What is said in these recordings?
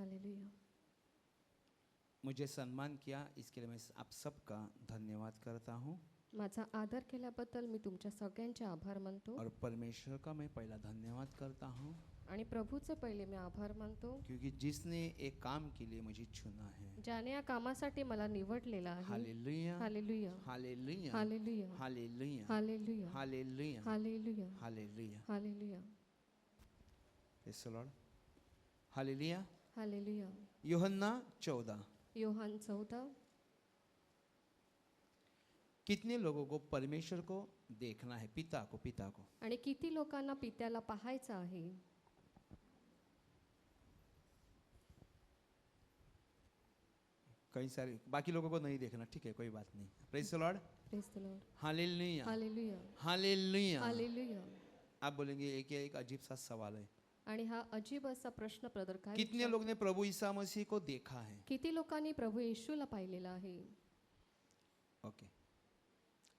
Hallelujah. मुझे सम्मान KIA इसके लिए मैं आप सबका धन्यवाद करता हूँ माझा आदर केल्याबद्दल मी तुमच्या सगळ्यांचे आभार मानतो और परमेश्वर का मैं पहला धन्यवाद करता हूँ आणि प्रभूचे पहिले मी आभार मानतो क्योंकि जिसने एक काम के लिए मुझे चुना है. ज्याने या कामासाठी मला निवडलेला आहे. Hallelujah hallelujah. Hallelujah hallelujah. Hallelujah hallelujah. Hallelujah hallelujah. Hallelujah. Hallelujah. Praise the Lord. Hallelujah. Hallelujah. यूहन्ना 14. योहान 14. कितने लोगों को परमेश्वर को देखना है, पिता को आणि किती लोकांना पित्याला पाहायचं आहे. कई सारे बाकी लोगों को नहीं देखना, ठीक है, कोई बात नहीं. Praise the Lord. Praise the Lord. Hallelujah hallelujah. Hallelujah. Hallelujah. आप बोलेंगे एक अजीब सा सवाल है, आणि हा अजीब असा प्रश्न प्रदर काय कितने लोग ने प्रभु ईसा मसीह को देखा है. किती लोकांनी प्रभू येशूला पाहिलेला आहे. ओके,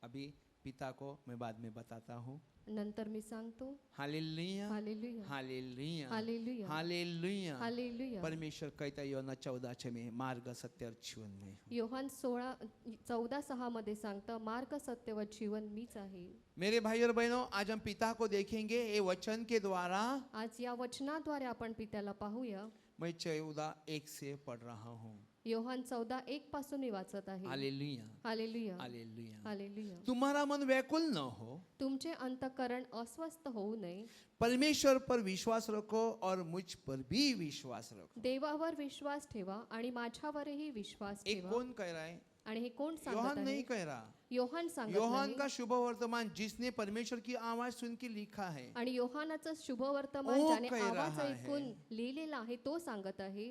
अभी पिता को मैं बाद में बताता हूँ. नंतर मी सांगतो. Hallelujah hallelujah. Hallelujah hallelujah. Hallelujah. Hallelujah. परमेश्वर कहता है यूहन्ना 14 में, मार्ग सत्य और जीवन में. योहान 14:6 मध्ये सांगतं, मार्ग सत्य व जीवन मीच आहे. मेरे भाई और बहनों, आज हम पिता को देखेंगे ये वचन के द्वारा. आज या वचनाद्वारे आपण पित्याला पाहूया. मैं 14:1 से पढ़ रहा हूँ. योहान 14:1 पासून मी वाचत आहे. Hallelujah hallelujah. हालेलुया. हालेलुया. तुम्हारा मन व्याकुल न हो, तुमचे अंतःकरण अस्वस्थ होऊ नये. परमेश्वर पर विश्वास रखो और मुझ पर भी विश्वास रखो. देवावर विश्वास ठेवा आणि माझ्यावरही विश्वास एक ठेवा. कौन कह रहा है? आणि हे कोण सांगत योहान आहे. नहीं कह रहा. योहान सांगत योहान नाही. का शुभ वर्तमान जिसने परमेश्वर की आवाज सुन के लिखा है. आणि योहानाचं शुभ वर्तमान ओ ज्याने कह आवाज रहा ऐकून लिहिलेला आहे तो सांगत आहे.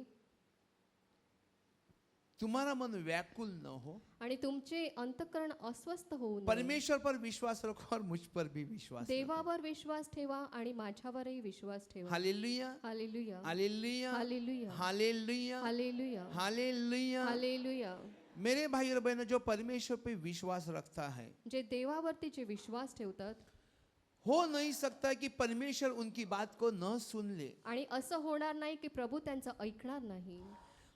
तुम्हारा मन व्याकुल न हो, आणि तुमचे अंतःकरण अस्वस्थ होऊ नये. परमेश्वर पर विश्वास रखो और मुझ पर भी विश्वास रखो. देवावर विश्वास ठेवा आणि माझ्यावरही विश्वास ठेवा. Hallelujah hallelujah. Hallelujah hallelujah. Hallelujah hallelujah. Hallelujah. Hallelujah. मेरे भाई और बहनों, जो परमेश्वर पे विश्वास रखता है, जे देवावरती जे विश्वास ठेवतात, हो नहीं सकता कि परमेश्वर उनकी बात को न सुन ले. आणि असं होणार नाही की प्रभू त्यांचं ऐकणार नाही.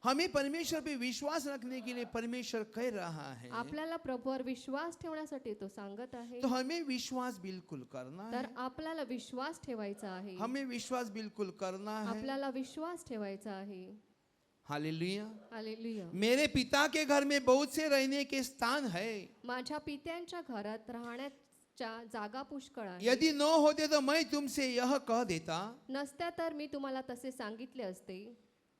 हमें परमेश्वर पे विश्वास रखने के लिए परमेश्वर कह रहा है, आपल्याला प्रभूवर विश्वास ठेवण्यासाठी तो सांगत आहे. तो हमें विश्वास बिल्कुल करना तर है. आपल्याला विश्वास ठेवायचा आहे. हमें विश्वास बिल्कुल करना है. आपल्याला विश्वास ठेवायचा आहे. हालेलुया. हालेलुया. मेरे पिता के घर में बहुत से रहने के स्थान है. माझ्या पित्यांच्या घरात राहण्याच्या जागा पुष्कळ आहे. यदि न होते तो मैं तुमसे यह कह देता, नसत्या तर मी तुम्हाला तसे सांगितले असते.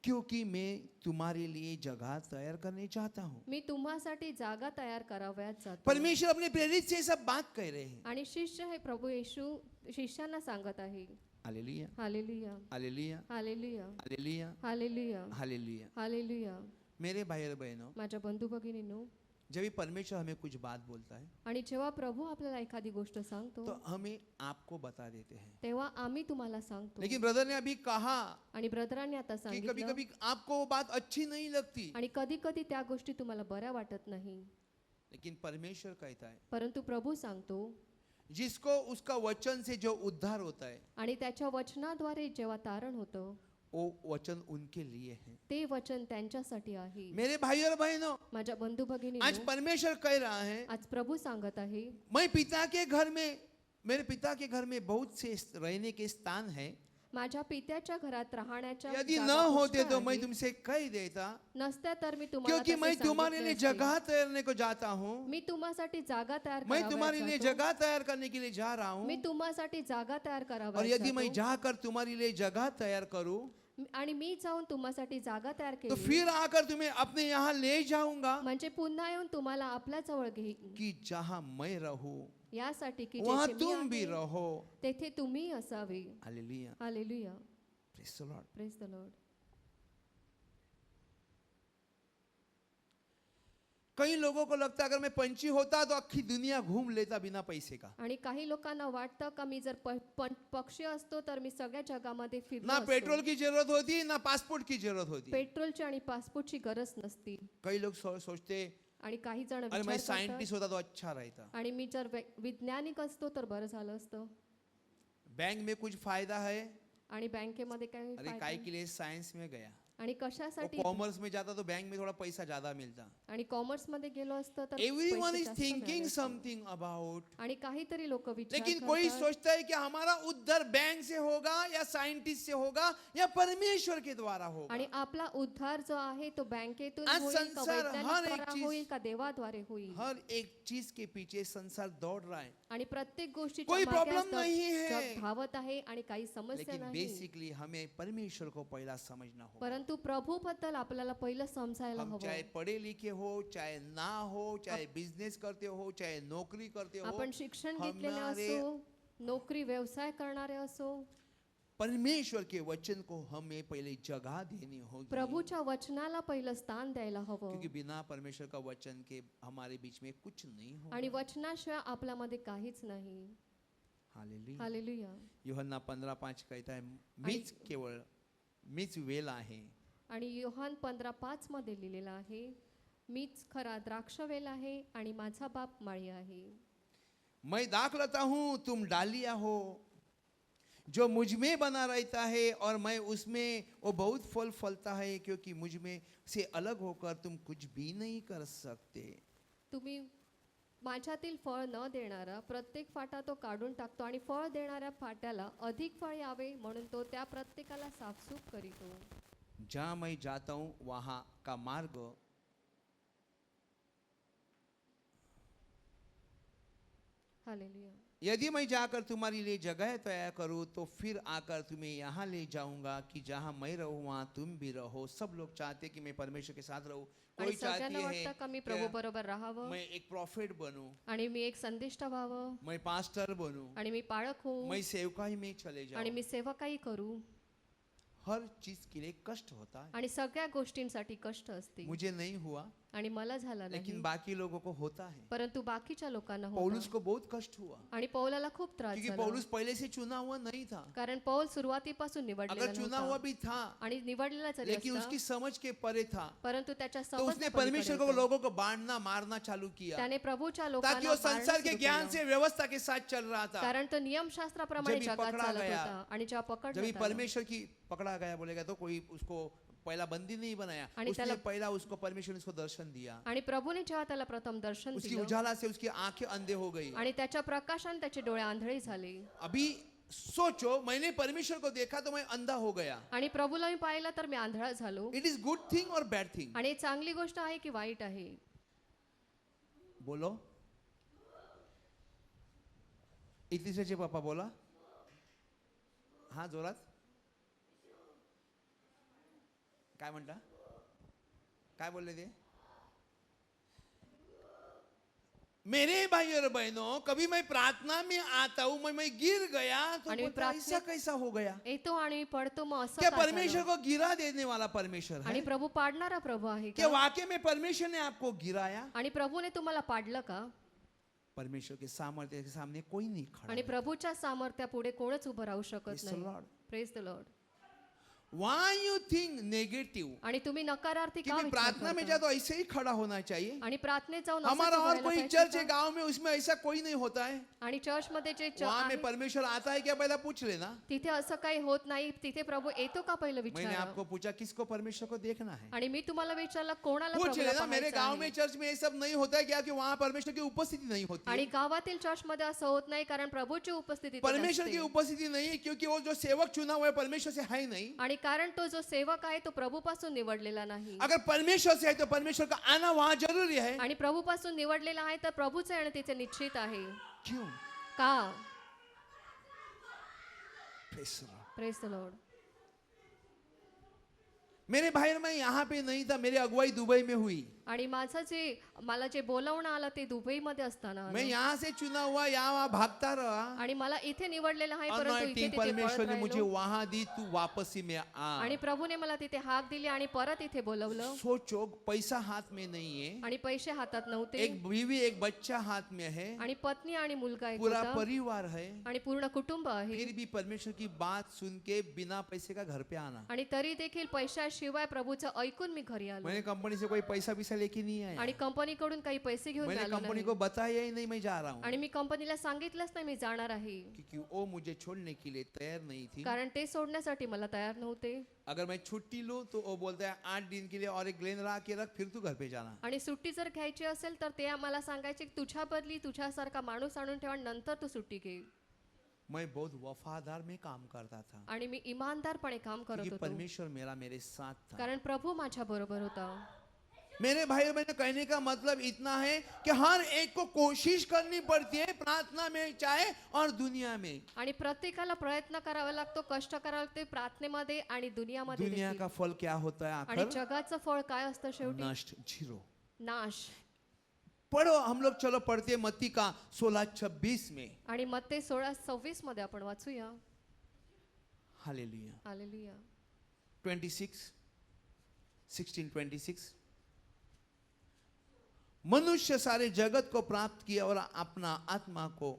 क्योंकि मैं तुम्हारे लिए जगह तैयार करने चाहता हूँ. मी तुम्हासाठी जागा तयार कराव्यात जातो. परमेश्वर अपने प्रेरित से सब बात कह रहे हैं. आणि शिष्य हे प्रभू येशू शिष्यांना सांगत आहे. Hallelujah hallelujah. Hallelujah hallelujah. Hallelujah hallelujah. Hallelujah. Hallelujah. मेरे भाई और बहनों, माझ्या बंधू भगिनींनो, जब भी परमेश्वर हमें कुछ बात बोलता है आणि जेव्हा प्रभू आपल्याला एखादी गोष्ट सांगतो तो हमें आपको बता देते हैं. तेव्हा आम्ही तुम्हाला सांगतो. लेकिन ब्रदर ने अभी कहा आणि ब्रदरांनी आता कि कभी सांगितलं, कभी आपको वो बात अच्छी नहीं लगती, आणि कधी कधी त्या गोष्टी तुम्हाला बऱ्या वाटत नाही. लेकिन परमेश्वर कहता है परंतु प्रभू सांगतो, जिसको उसका वचन से जो उद्धार होता है, आणि त्याच्या वचनाद्वारे जेव्हा तारण होतं वो वचन उनके लिए है. ते वचन त्यांच्यासाठी आहे. मेरे भाई और बहनों, माझ्या बंधू आज भगिनींनो, परमेश्वर कह रहा है, आज प्रभू सांगत आहे, मैं पिता के घर में, मेरे पिता के घर में बहुत से रहने के स्थान है. माझ्या पित्याच्या घरात राहण्याच्या यदि न जागा होते पुष्कळ तो मैं आहे. तुमसे कह देता, नसत्या तर मी तुम्हाला क्योंकि तसे मैं तुम्हारे सांगितले लिए असते. जगह तैयारने को जाता हूँ. मी तुम्हासाठी जागा तयार मैं तुम्हारे लिए कराव्यात जगह तैयार करने के लिए जा रहा जातो. मी हूँ. तुम्हासाठी जागा तयार और कराव्यात यदि मैं जातो. जाकर तुम्हारे लिए जगह तैयार करूँ आणि मी जाऊन तुम्हासाठी जागा तयार तो केली, फिर आकर तुम्हें अपने यहाँ ले जाऊंगा, म्हणजे पुन्हा येऊन तुम्हाला आपल्या जवळ घेईन, कि जहाँ मैं रहूं यासाठी की वहाँ जेथे मी तुम भी आहे, रहो. तेथे तुम्ही असावे. Hallelujah. Hallelujah. Praise the Lord. Praise the Lord. कई लोगों को लगता है अगर मैं पंछी होता तो आखी दुनिया घूम लेता बिना पैसे का. आणि काही लोकांना वाटतं का मी जर पक्षी असतो तर मी सगळ्या जगामध्ये फिरलो ना असतो. पेट्रोल की जरूरत होती, ना पासपोर्ट की जरूरत होती. पेट्रोलची आणि पासपोर्टची गरज नसती. कई लोग सोचते आणि काही जण अरे मैं विचार साइंटिस्ट करतात, होता तो अच्छा रहता. आणि मी जर वैज्ञानिक असतो तर बरं झालं असतं. बैंक में कुछ फायदा है, आणि बँकेमध्ये काही अरे फायदा काय नाही. के लिए साइंस में गया. आणि कशासाठी कॉमर्स में जाता तो बैंक में थोड़ा पैसा ज्यादा मिलता. आणि कॉमर्स मध्ये गेलो असतं तर एवरीवन पैसे इज जास्त थिंकिंग मिळाले असते. समथिंग अबाउट, आणि काहीतरी लोक विचार लेकिन कोई करतात. सोचता है कि हमारा उद्धार बैंक से होगा या साइंटिस्ट से होगा या परमेश्वर के द्वारा होगा. आणि आपला उद्धार जो आहे तो बँकेतून आज होईल का संसार हर एक वैज्ञानिकद्वारा चीज- होईल का देवाद्वारे होईल. हर एक चीज के पीछे संसार दौड़ रहा है, आणि प्रत्येक गोष्टीच्या कोई मागे प्रॉब्लम असतं, नहीं है. जग धावत आहे आणि काही समस्या लेकिन नाही. बेसिकली हमें परमेश्वर को पहला समझना होगा. परंतु प्रभू बद्दल आपल्याला पहिलं समजायला हम हवं. चाहे पढ़े लिखे हो, चाहे ना हो, चाहे बिजनेस करते हो, चाहे नौकरी करते हो, आपण शिक्षण घेतलेले हमारे असो, नोकरी व्यवसाय करणारे असो, परमेश्वर के वचन को हमें पहले जगह देनी होगी. प्रभूच्या वचनाला पहिलं स्थान द्यायला हवं. क्योंकि बिना परमेश्वर का वचन के हमारे बीच में कुछ नहीं आणि होगा. वचनाशिवाय आपल्यामध्ये काहीच नाही. हालेलुया. हालेलुया. यूहन्ना 15:5 कहता है, मीच केवळ मीच वेल आहे. आणि योहान 15:5 मध्ये लिहिलेलं आहे, मीच खरा द्राक्षवेल आहे आणि माझा बाप माळी आहे. मैं दाखलता हूँ, तुम डालियाँ हो. जो मुझ में बना रहता है और मैं उसमें, वो बहुत फल फलता है, क्योंकि मुझ में से अलग होकर तुम कुछ भी नहीं कर सकते. तुम्ही माझ्यातील फळ न देणारा प्रत्येक फाटा तो काढून टाकतो आणि फळ देणाऱ्या फाट्याला अधिक फळ यावे म्हणून तो त्या प्रत्येकाला साफसूफ करीतो. जहाँ मैं जाता हूँ वहाँ का मार्ग हालेलुया. यदि मैं जाकर तुम्हारे लिए जगह तैयार करूँ तो फिर आकर तुम्हें यहाँ ले जाऊंगा कि जहाँ मैं रहूँ वहाँ तुम भी रहो. सब लोग चाहते हैं कि मैं परमेश्वर के साथ रहूँ. आणि कोई सगळ्यांना चाहती है वाटतं का मी प्रभू बरोबर राहावं मैं एक प्रॉफिट बनूं, आणि मी एक संदिष्ट व्हावं मैं पास्टर बनूं, आणि मी पाळक होऊ मैं सेवकाई में चले आणि जाऊं. मी सेवकाही करू. हर चीज के लिए कष्ट होता है. आणि सगळ्या गोष्टींसाठी कष्ट असते. मुझे नहीं हुआ, आणि मला झाला नाही, लेकिन बाकी लोगों को होता है. परंतु बाकीच्या लोकांना पौलुस होता. को बहुत कष्ट हुआ, आणि पौलाला खूप त्रास क्योंकि झाला. पौलुस पहले से चुना हुआ नहीं था. कारण पौल सुरुवातीपासून निवडलेला अगर चुना हुआ नव्हता. भी था, आणि निवडलेला जरी लेकिन असला, उसकी समझ के परे था, परंतु त्याच्या तो उसने समजण्यापलीकडे परमेश्वर को होता. लोगों को बांटना मारना चालू किया, त्याने प्रभूच्या ताकि लोकांना वो संसार मारणं के सुरू ज्ञान केलं. से व्यवस्था के साथ चल रहा था. कारण तो नियमशास्त्राप्रमाणे जब ही जगात पकडा चालत गया, होता. आणि जेव्हा जब पकडण्यात ये आला, परमेश्वर की पकड़ा गया बोलेगा तो कोई उसको पहला बंदी नहीं बनाया, आणि उसने त्याला- पहला उसको परमेश्वर ने उसको दर्शन दिया. आणि प्रभूने जेव्हा त्याला प्रथम दर्शन उसकी दिलं उजाला से उसकी आंखें अंधे हो गई. आणि त्याच्या प्रकाशाने त्याचे डोळे आंधळे झाले. अभी सोचो, मैंने परमेश्वर को देखा तो मैं अंधा हो गया. आणि प्रभूला मी पाहिलं तर मी आंधळा झालो. इट इज गुड थिंग और बैड थिंग? आणि चांगली गोष्ट आहे की वाईट आहे? बोलो. इतिशाचे पापा बोला. हा, जोरात. काय म्हणता? काय बोलले ते? मेरे भाई और बहनों, कभी मैं प्रार्थना में आता हूँ, मैं गिर गया तो आणि बोलता, ऐसा कैसा हो गया? येतो आणि पडतो, मग असं क्या का परमेश्वर झालं? को गिरा देने वाला परमेश्वर आणि है? प्रभू पाडणारा प्रभू आहे क्या का? वाकई में परमेश्वर ने आपको गिराया? आणि प्रभूने तुम्हाला पाडलं का? परमेश्वर के सामर्थ्य के सामने कोई नहीं खड़ा आणि है. प्रभूच्या सामर्थ्यापुढे कोणच उभं राहू शकत Praise the नाही. Lord. Praise the Lord. Why you think negative? आणि तुम्ही नकारार्थी का क्योंकि विचार प्रार्थना में करता? जाओ तो ऐसे ही खड़ा होना चाहिए. आणि प्रार्थनेत जाऊन असंच हमारा उभं और राहायला कोई पाहिजे चर्च का? है गांव में, उसमें ऐसा कोई नहीं होता है. आणि चर्च मध्ये जे वहां में आहे, परमेश्वर आता है क्या, पहला पूछ लेना. तिथे असं काही होत नाही. तिथे प्रभू येतो का पहिलं मैंने विचार. आपको पूछा किसको परमेश्वर को देखना है. आणि मी तुम्हाला विचारलं कोणाला पूछ प्रभूला लेना. मेरे पाहायचं गांव आहे? में चर्च में ये सब नहीं होता है क्या, कि वहां परमेश्वर की उपस्थिति नहीं होती आणि है. गावातील चर्च मध्ये असं होत नाही कारण प्रभूची उपस्थिती तिथे परमेश्वर की नसते. उपस्थिति नहीं है, क्योंकि वो जो सेवक चुना हुआ है परमेश्वर से है नहीं. आणि कारण तो जो सेवक आहे तो प्रभूपासून निवडलेला नाही. अगर परमेश्वर से है तो परमेश्वर का आना वहां जरूरी है. आणि प्रभूपासून निवडलेला आहे तर प्रभूचं येणं तिथे निश्चित आहे. क्यों? का? Praise the Lord. Praise the Lord. मेरे भाई, मैं यहाँ पे नहीं था, मेरी अगुवाई दुबई में हुई. आणि माझं जे मला जे बोलावणं आलं ते दुबईमध्ये असताना आलं. मैं यहाँ से चुना हुआ यहाँ वहाँ भागता रहा. आणि मला इथे निवडलेलं आहे परंतु इथे अनॉइंटिंग तिथे परमेश्वर ने पळत मुझे राहिलो. वहां दी, तू वापसी में आ. आणि प्रभूने मला तिथे हाक दिली आणि परत इथे बोलवलं. सोचो, पैसा हाथ में नहीं है, आणि पैसे हातात नव्हते. एक बीवी एक बच्चा हाथ में है, आणि पत्नी आणि मुलगा एक पूरा होता. परिवार है, आणि पूर्ण कुटुंब आहे. फिर भी परमेश्वर की बात सुन के बिना पैसे का घर पे आना. आणि तरी देखील पैशाशिवाय प्रभूचं ऐकून मी घरी आलो. मैंने कंपनी से कोई पैसा भी पैसा लेके नहीं आया, आणि कंपनीकडून काही पैसे घेऊन मैंने आलो कंपनी नाही को बताया ही नहीं मैं जा रहा हूँ, आणि मी कंपनीला सांगितलंच नाही मी जाणार आहे, क्योंकि वो मुझे छोड़ने के लिए तैयार नहीं थी. कारण ते सोडण्यासाठी मला तयार नव्हते. अगर मैं छुट्टी लूँ तो वो बोलता है 8 दिन के लिए और एक ग्लेन ला के रख, फिर तू घर पे जाना. आणि सुट्टी जर घ्यायची असेल तर ते आम्हाला सांगायचे की तुझ्या बदली तुझ्यासारखा माणूस आणून ठेवा, नंतर तू सुट्टी घे. मैं बहुत वफादार में काम करता था, आणि मी इमानदारपणे काम करत क्योंकि होतो, परमेश्वर मेरे साथ था. कारण प्रभू माझ्या बरोबर होता. मेरे भाई और बहनों, कहने का मतलब इतना है कि हर एक को कोशिश करनी पड़ती है, प्रार्थना में चाहे और दुनिया में. आणि प्रत्येकाला प्रयत्न करावा लागतो, कष्ट करावे लागते प्रार्थनेमध्ये आणि दुनियामध्ये दुनिया देखील. का फल क्या होता है आणि आखिर? जगाचं फळ काय असतं शेवटी? नष्ट, जीरो. नाश. पढ़ो, हम लोग चलो पढ़ते हैं मत्ती का 16:26 में. आणि मत्ते 16:26 मध्ये आपण वाचूया. हालेलुया. हालेलुया. 16:26. मनुष्य सारे जगत को प्राप्त किया और अपना आत्मा को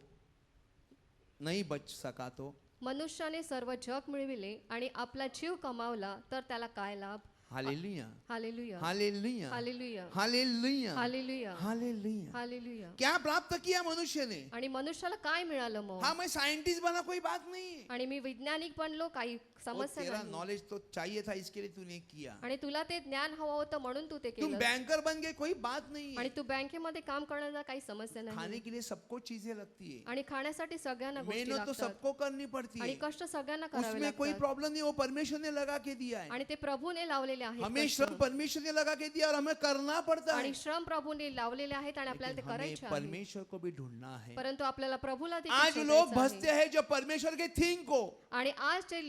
नहीं बच सका तो. मनुष्याने सर्व जग मिळविले आणि आपला जीव कमावला तर त्याला काय लाभ? Hallelujah. Hallelujah. Hallelujah. Hallelujah. Hallelujah. Hallelujah. Hallelujah. Hallelujah. क्या प्राप्त किया मनुष्य ने? आणि मनुष्याला काय मिळालं मग? हाँ, मैं साइंटिस्ट बना कोई बात नहीं है. आणि मी वैज्ञानिक बनलो, काही वो समस्या तेरा नाही. नॉलेज तो चाहिए था, इसके लिए तूने किया. आणि तुला ते ज्ञान हवं होतं म्हणून तू ते तुम केलं. बैंकर बन गए, कोई बात नहीं आणि है. तू बँकेमध्ये काम करण्याचा काही समस्या खाने नाही. के लिए सबको चीजें लगती है, आणि खाण्यासाठी सगळ्यांना गोष्टी मेहनत तो लागतात सबको करनी पड़ती आणि है. कष्ट सगळ्यांना करावे उसमें कोई लागतात. प्रॉब्लम नहीं, वो परमेश्वर ने लगा के दिया है. आणि ते प्रभूने लावलेले आहेत हमें कष्ट. श्रम परमेश्वर ने लगा के दिया और हमें करना पड़ता है. आणि श्रम प्रभूने लावलेले आहेत आणि आपल्याला ते लेकिन हमें करायचे आहे. परमेश्वर को भी ढूंढना है. परंतु आपल्याला प्रभूला देखील आज शोधायचं लोग आहे. भजते हैं जो परमेश्वर के थिंग को, आणि आज जे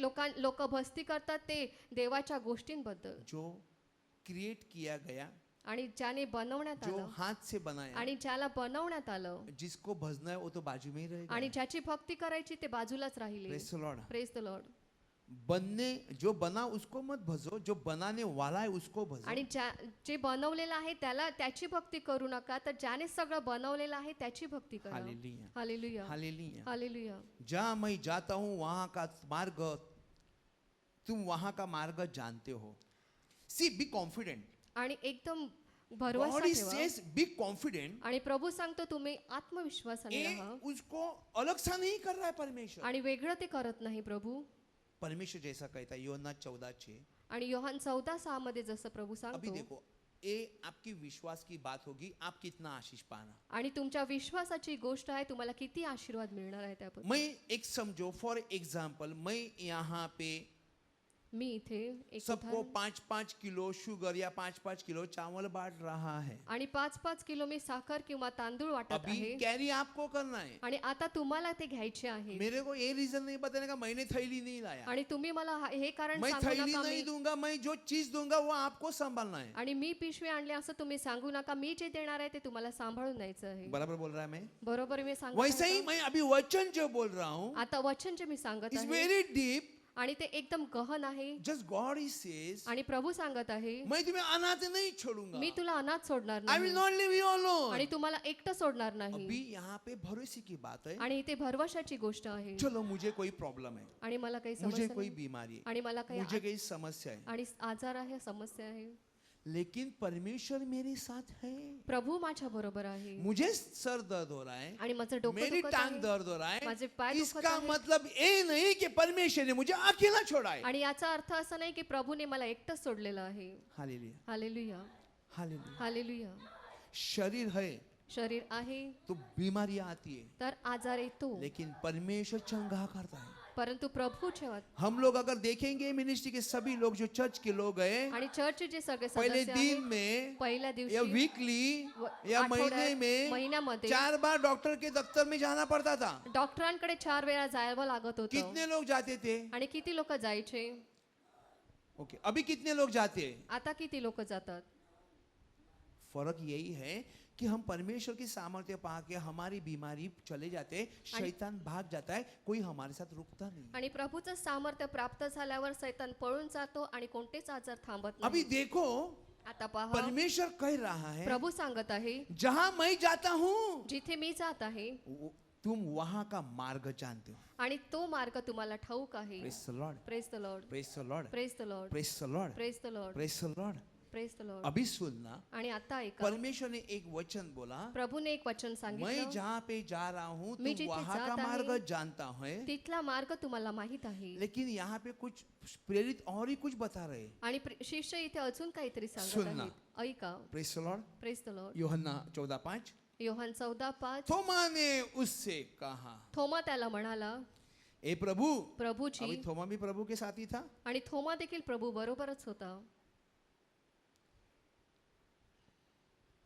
लोक भस्ती करतात ते देवाच्या गोष्टींबद्दल, जो क्रिएट किया गया, आणि ज्याने बनवण्यात जो आलं हाथ से बनाया, आणि ज्याला बनवण्यात आलं जिसको भजना है वो तो बाजू में ही रहेगा. आणि ज्याची भक्ती करायची ते बाजूलाच राहिले. Praise the Lord. Praise the Lord. बनने जो बना उसको मत भजो, जो बनाने वाला है उसको भजो. आणि जे बनवलेलं आहे त्याला त्याची भक्ती करू नका, तर ज्याने सगळं बनवलेलं आहे त्याची भक्ती करा. हालेलुया. हालेलुया. हालेलुया. हालेलुया. जहाँ मैं जाता हूँ वहाँ का मार्ग तुम वहाँ का मार्ग जानते हो. See, be confident. आणि एकदम गॉड भरवसा इज ठेवा. Says be confident. आणि प्रभू सांगतो तुम्ही आत्मविश्वासाने ये राहा. उसको अलग सा नहीं कर रहा है परमेश्वर. आणि वेगळं ते करत नाही प्रभू. परमेश्वर जैसा कहता है योना 14:6. आणि योहान 14:6 मध्ये जसं प्रभु अभी सांगतो. देखो, ये आपकी विश्वास की बात होगी, आप कितना आशीष पाना. आणि तुमच्या विश्वासाची गोष्ट आहे, तुम्हाला किती आशीर्वाद मिळणार आहे त्याबद्दल. मैं एक समझो, फॉर एग्जाम्पल, मैं यहाँ पे मी इथे एक सबको उदाहरण- 5-5 किलो शुगर या 5-5 किलो चावल बांट रहा है. आणि 5-5 किलो मी साखर किंवा तांदूळ वाटत अभी आहे. कैरी आपको करना है. आणि आता तुम्हाला ते घ्यायचे आहे. मेरे को ये रीजन नहीं बताने का मैंने थैली नहीं लाया. आणि तुम्ही मला हे कारण मैं सांगू थैली नका नहीं मी दूंगा, मैं जो चीज दूंगा वो आपको संभालना है. आणि मी पिशवी आणली असं तुम्ही सांगू नका. मी जे देणार आहे ते तुम्हाला सांभाळून न्यायचं आहे. बराबर बोल रहा है मैं. बरोबर मी सांगत वैसे आहे ही का? मैं अभी वचन जो बोल रहा हूँ आता वचन जे मी सांगत इज आहे वेरी डीप. आणि ते एकदम गहन आहे. जस्ट गॉड इज सेज, आणि प्रभू सांगत आहे मैं तुम्हें अनाथ नहीं छोड़ूंगा. मी तुला अनाथ सोडणार आई विल नाही नॉट लिव यू अलोन. आणि तुम्हाला एकटं सोडणार नाही. अभी यहाँ पे भरोसे की बात है. आणि इथे भरवशाची गोष्ट आहे. चलो, मुझे कोई प्रॉब्लम है, आणि मला काही मुझे समस्या कोई नाही. बीमारी है, आणि मला काही मुझे कोई समस्या है, आणि आजार आहे, समस्या आहे. लेकिन परमेश्वर मेरे साथ है. प्रभू माझ्या बरोबर आहे. मुझे सर दर्द हो रहा है, आणि माझं डोकं मेरी दुखत टांग आहे. दर्द हो रहा माझे है, पाय दुखत इसका आहे. मतलब ये नहीं कि परमेश्वर ने मुझे अकेला छोड़ा है. आणि याचा अर्थ असा नाही की प्रभूने मला एकटं सोडलेलं आहे. हालेलुया. हालेलुया. हालेलुया. हालेलुया. शरीर है शरीर आहे तो बीमारियां आती है, तर आजार येतो, लेकिन परमेश्वर चंगा करता है. परंतु प्रभू ठेवत. हम लोग अगर देखेंगे मिनिस्ट्री के सभी लोग जो चर्च के लोग गए आणि चर्च जे सगळे पहले सदस्य दिन आहेत, में पहिल्या या दिवशी वीकली व- या महीने आठवड्यात, में महिन्यामध्ये 4 बार डॉक्टर के दफ्तर में जाना पड़ता था. डॉक्टरांकडे 4 वेळा जायला लागत होतं. कितने लोग जाते थे? आणि किती लोक जायचे? ओके, अभी कितने लोग जाते हैं? आता किती लोक जातात? फर्क यही है कि हम परमेश्वर की सामर्थ्य पाके हमारी बीमारी चले जाते हैं, शैतान भाग जाता है, कोई हमारे साथ रुकता नहीं. आणि प्रभूचं सामर्थ्य प्राप्त झाल्यावर सैतान पळून जातो आणि कोणतेच आजार थांबत अभी नाही. देखो, आता पहा, परमेश्वर कह रहा है, प्रभू सांगत आहे जहां मैं जाता हूं जिथे मी जात आहे तुम वहां का मार्ग जानते हो. आणि तो मार्ग तुम्हाला ठाऊक आहे. Praise the Lord. Praise the Lord. Praise the Lord. Praise the Lord. Praise the Lord. Praise the Lord. Praise the Lord. Praise the Lord. अभी सुनना, आणि आता ऐका, परमेश्वर ने एक वचन बोला, प्रभूने एक वचन मैं सांगितलं, जहाँ पे जा रहा हूँ मी तुम जिथे वहाँ का जात आहे, मार्ग जानता है, तिथला मार्ग तुम्हाला माहित आहे. लेकिन यहाँ पे कुछ प्रेरित और ही कुछ बता रहे. आणि शिष्य इथे अजून काहीतरी सांगत सुनना. आहेत. ऐका, praise the Lord. Praise the Lord. यूहन्ना 14:5. योहान 14:5. थोमा ने उससे कहा, थोमा त्याला म्हणाला, ए प्रभु. प्रभूची. अभी थोमा भी प्रभु के साथ ही था. आणि थोमा देखील प्रभू बरोबरच होता.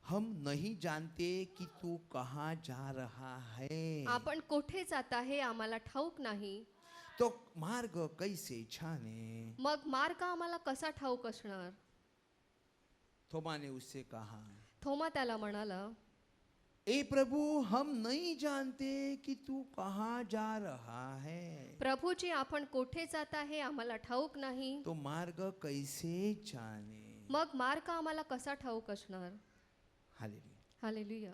हम नहीं जानते कि तू कहाँ जा रहा है, आपण कोठे जात आहे आम्हाला ठाऊक नाही, तो मार्ग कैसे जाने. मग मार्ग आम्हाला कसा ठाऊक असणार. थोमा ने उससे कहा, थोमा त्याला म्हणाला, ए प्रभु हम नहीं जानते कि तू कहाँ जा रहा है, प्रभूजी आपण कोठे जात आहे आम्हाला ठाऊक नाही, तो मार्ग कैसे जाने. मग मार्ग आम्हाला कसा ठाऊक असणार. हालेलुया. हालेलुया.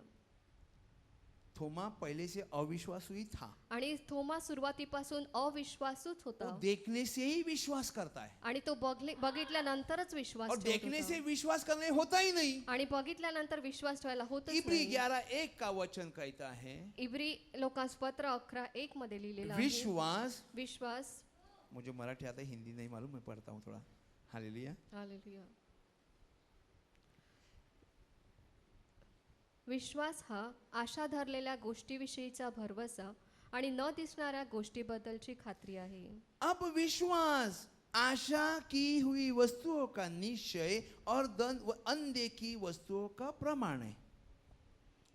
थोमा पहले से अविश्वासु ही था. आणि थोमा सुरुवातीपासून अविश्वासूच वो होता. देखने से ही विश्वास करता है, आणि तो बघितल्यानंतरच विश्वास और ठेवत देखने होता. से विश्वास करने होता ही नहीं. आणि बघितल्यानंतर विश्वास ठेवायला होतच इब्री नाही. 11:1 का वचन कहता है, इब्री लोकांस पत्र 11:1 मध्ये लिहिलेलं आहे, विश्वास. विश्वास. मुझे मराठी आता है, हिंदी नहीं मालूम, मैं पढ़ता हूँ थोड़ा. हालेलुया. हालेलुया. विश्वास हा आशा धरलेल्या गोष्टीविषयीचा भरवसा आणि न दिसणाऱ्या गोष्टीबद्दलची खात्री आहे. अब विश्वास आशा की हुई वस्तुओं का निश्चय और अनदेखी वस्तुओं का प्रमाण है.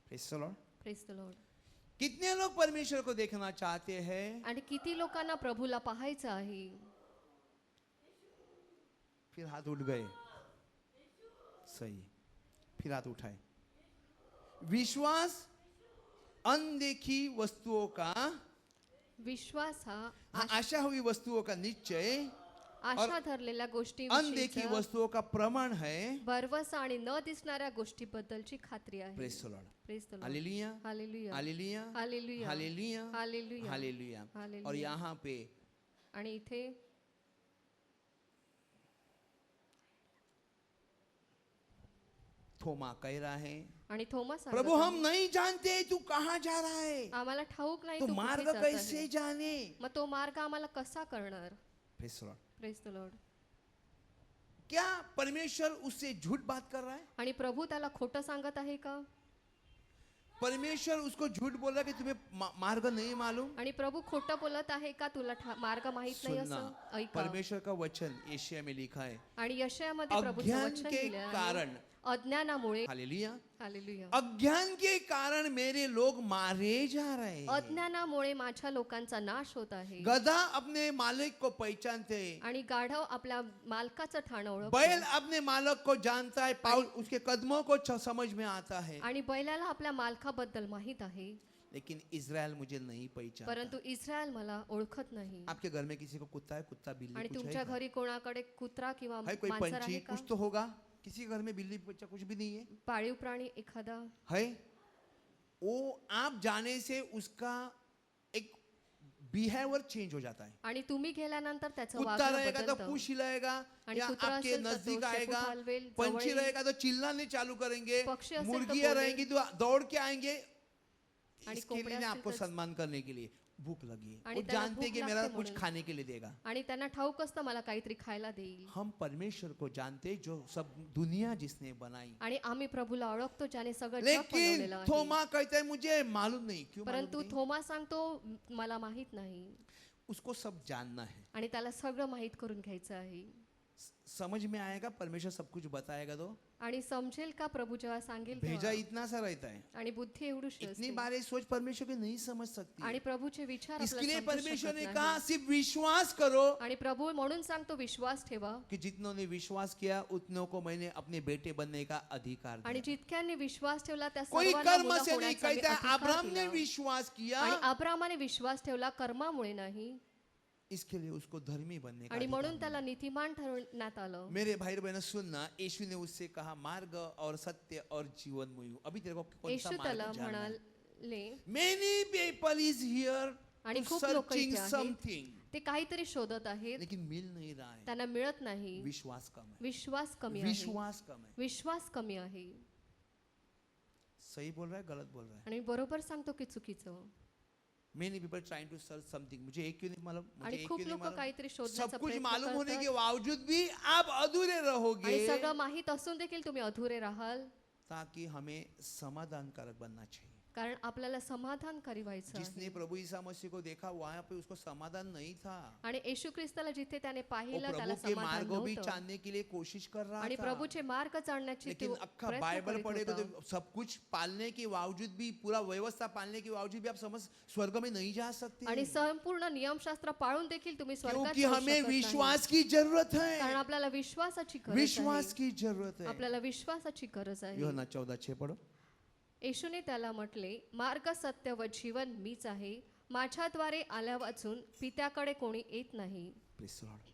Praise the Lord. Praise the Lord. कितने लोग परमेश्वर को देखना चाहते हैं, आणि किती लोकांना प्रभूला पाहायचं आहे. फिर हाथ उठ गए. सही, फिर हाथ उठाए. विश्वास अनदेखी वस्तुओं का, विश्वास हा आशा हुई वस्तुओं का निश्चय, आशा धरलेल्या अनदेखी गोष्टीविषयीचा वस्तुओं का प्रमाण है. भरवसा आणि न दिसणाऱ्या गोष्टीबद्दलची खात्री आहे. Praise the Lord. Praise the Lord. Hallelujah. Hallelujah. Hallelujah. Hallelujah. Hallelujah. Hallelujah. Hallelujah. Hallelujah. और यहाँ पे आणि इथे थोमा कह रहा है, आणि थोमस सांगत प्रभु आहे, हम नहीं जानते तू कहाँ जा रहा है, आम्हाला ठाऊक नाही तो तू कुठे मार्ग जात कैसे आहे. जाने. मग तो मार्ग आम्हाला कसा करणार. Praise the Lord. Praise the Lord. क्या परमेश्वर उससे झूठ बात कर रहा है. आणि प्रभू त्याला खोटं सांगत आहे का. परमेश्वर उसको झूठ बोल रहा है कि तुम्हें मार्ग नहीं मालूम. आणि प्रभू खोटं बोलत आहे का, तुला मार्ग माहित नाही सुनना, असं. ऐका. परमेश्वर का वचन एशिया में लिखा है, आणि यशायामध्ये प्रभूचं अज्ञान वचन के लिहिलं आहे, कारण. अज्ञानामुळे. हालेलुया. हालेलुया. अज्ञान के कारण मेरे लोग मारे जा रहे हैं. अज्ञानामुळे माझ्या लोकांचा नाश होत आहे. गधा अपने मालिक को पहचानते हैं, आणि गाढव आपल्या मालकाचं ठाण बैल ओळखतो. अपने मालक को जानता है, पाउल उसके कदमों को समझ में आता है. आणि बैलाला आपल्या मालकाबद्दल माहित आहे, लेकिन इज़राइल मुझे नहीं पहचानता. परंतु इस्रायल मला ओळखत नाही. आपके घर में किसी को कुत्ता है, कुत्ता बिल्ली आणि कुछ तुमच्या है क्या? घरी कोणाकडे कुत्रा किंवा है कोई मांजर पंछी आहे का. कुछ तो होगा. किसी के घर में बिल्ली बच्चा कुछ भी नहीं है. पाळीव प्राणी एखादा है वो आप जाने से उसका एक बिहेवियर चेंज हो जाता है. आणि तुम्ही गेल्यानंतर त्याचं कुत्ता वागणं रहेगा तो बदलतं. पूछ हिलाएगा, आणि या कुत्रा आपके असेल तर तो नजदीक शेपूट आएगा. हलवेल, पंछी जवळ रहेगा तो चिल्लाने चालू करेंगे. पक्षी असेल तर मुर्गियां बोलेल. रहेंगी तो दौड़ के आएंगे. आणि इसके लिए कोंबड्या ना असतील आपको तर- सम्मान करने के लिए भूख लगी है. आणि वो त्याला जानते भूक कि मेरा लागते कुछ म्हणून. खाने के लिए देगा. आणि त्यांना ठाऊक असतं मला काहीतरी खायला देईल. हम परमेश्वर को जानते जो सब दुनिया जिसने बनाई. आणि आम्ही प्रभूला ओळखतो ज्याने सगळं जग लेकिन बनवलेलं आहे. थोमा कहता है मुझे मालूम नहीं. क्यों मालूम परंतु नहीं? थोमा सांगतो मला माहित नाही. उसको सब जानना है. आणि त्याला सगळं माहित करून घ्यायचं आहे. समझ में आएगा परमेश्वर सब कुछ बताएगा तो. आणि समजेल का प्रभू जेव्हा सांगेल भेजा तेव्हा. इतना सा रहता है. आणि बुद्धी एवढीशी इतनी असते. बारे सोच परमेश्वर की नहीं समझ सकती. आणि प्रभूचे विचार इसके लिए आपल्याला समजू परमेश्वर शकत ने नाही. कहा सिर्फ विश्वास करो. आणि प्रभू म्हणून सांगतो विश्वास ठेवा. कि जितनों ने विश्वास किया उतनों को मैंने अपने बेटे बनने का अधिकार आणि दिया. जितक्यांनी विश्वास ठेवला त्या कोई सर्वांना कर्म मुलं से नहीं होण्याचा मी कहता. अधिकार अब्राहम ने दिला. विश्वास किया, आणि अब्रामाने विश्वास ठेवला कर्मामुळे नाही. इसके लिए उसको धर्मी बनने का आणि अधिकार म्हणून त्याला नीतिमान ठरवण्यात आलं. मिला. मेरे भाई बहनों सुनना, यीशु ने उससे कहा मार्ग और सत्य और जीवन मुझे. अभी तेरे को कौन सा येशू मार्ग त्याला जानना है? म्हणाले Many people is here आणि to खूप लोक searching इथे आहेत. something. ते काहीतरी शोधत आहेत, लेकिन मिल नहीं रहा है, त्यांना मिळत नाही. विश्वास कम है, विश्वास कमी आहे. विश्वास कम है. विश्वास कमी आहे. सही बोल रहा है, गलत बोल रहा है? आणि बरोबर सांगतो की चुकीचं. Many people trying to search something. मुझे एक क्यों नहीं मालूम, मुझे आणि एक खूप क्यों नहीं लोक मालूम. काहीतरी शोधण्याचा सब कुछ प्रयत्न मालूम होने के करतात बावजूद भी आप अधूरे रहोगे, आणि सगळं माहीत असून देखील तुम्ही अधुरे राहाल, ताकि हमें समाधानकारक बनना चाहिए. कारण आपल्याला समाधानकारी व्हायचं जिसने आहे. प्रभु ईसा मसीह को देखा वहां पे उसको समाधान नहीं था. आणि येशू ख्रिस्ताला जिथे त्याने वो पाहिलं त्याला प्रभु के समाधान मार्ग भी नव्हतं जानने के लिए कोशिश कर रहा आणि था. प्रभूचे मार्ग जाणण्याची लेकिन तो अक्खा प्रयत्न बाइबल करीत पढ़ेगा होता. तो सब कुछ पालने के बावजूद भी, पूरा व्यवस्था पालने के बावजूद भी आप समझ स्वर्ग में नहीं जा सकते, आणि संपूर्ण नियमशास्त्र पाळून देखील तुम्ही स्वर्गात क्योंकि जाऊ हमें शकत नाही. विश्वास की जरूरत कारण है. आपल्याला विश्वासाची गरज विश्वास आहे. की जरूरत है. आपल्याला विश्वासाची गरज आहे. यूहन्ना 14:6 पढ़ो. येशूने त्याला म्हटले, मार्ग, सत्य व जीवन मीच आहे. माझ्याद्वारे आल्या वाचून पित्याकडे कोणी येत नाही. Praise the Lord.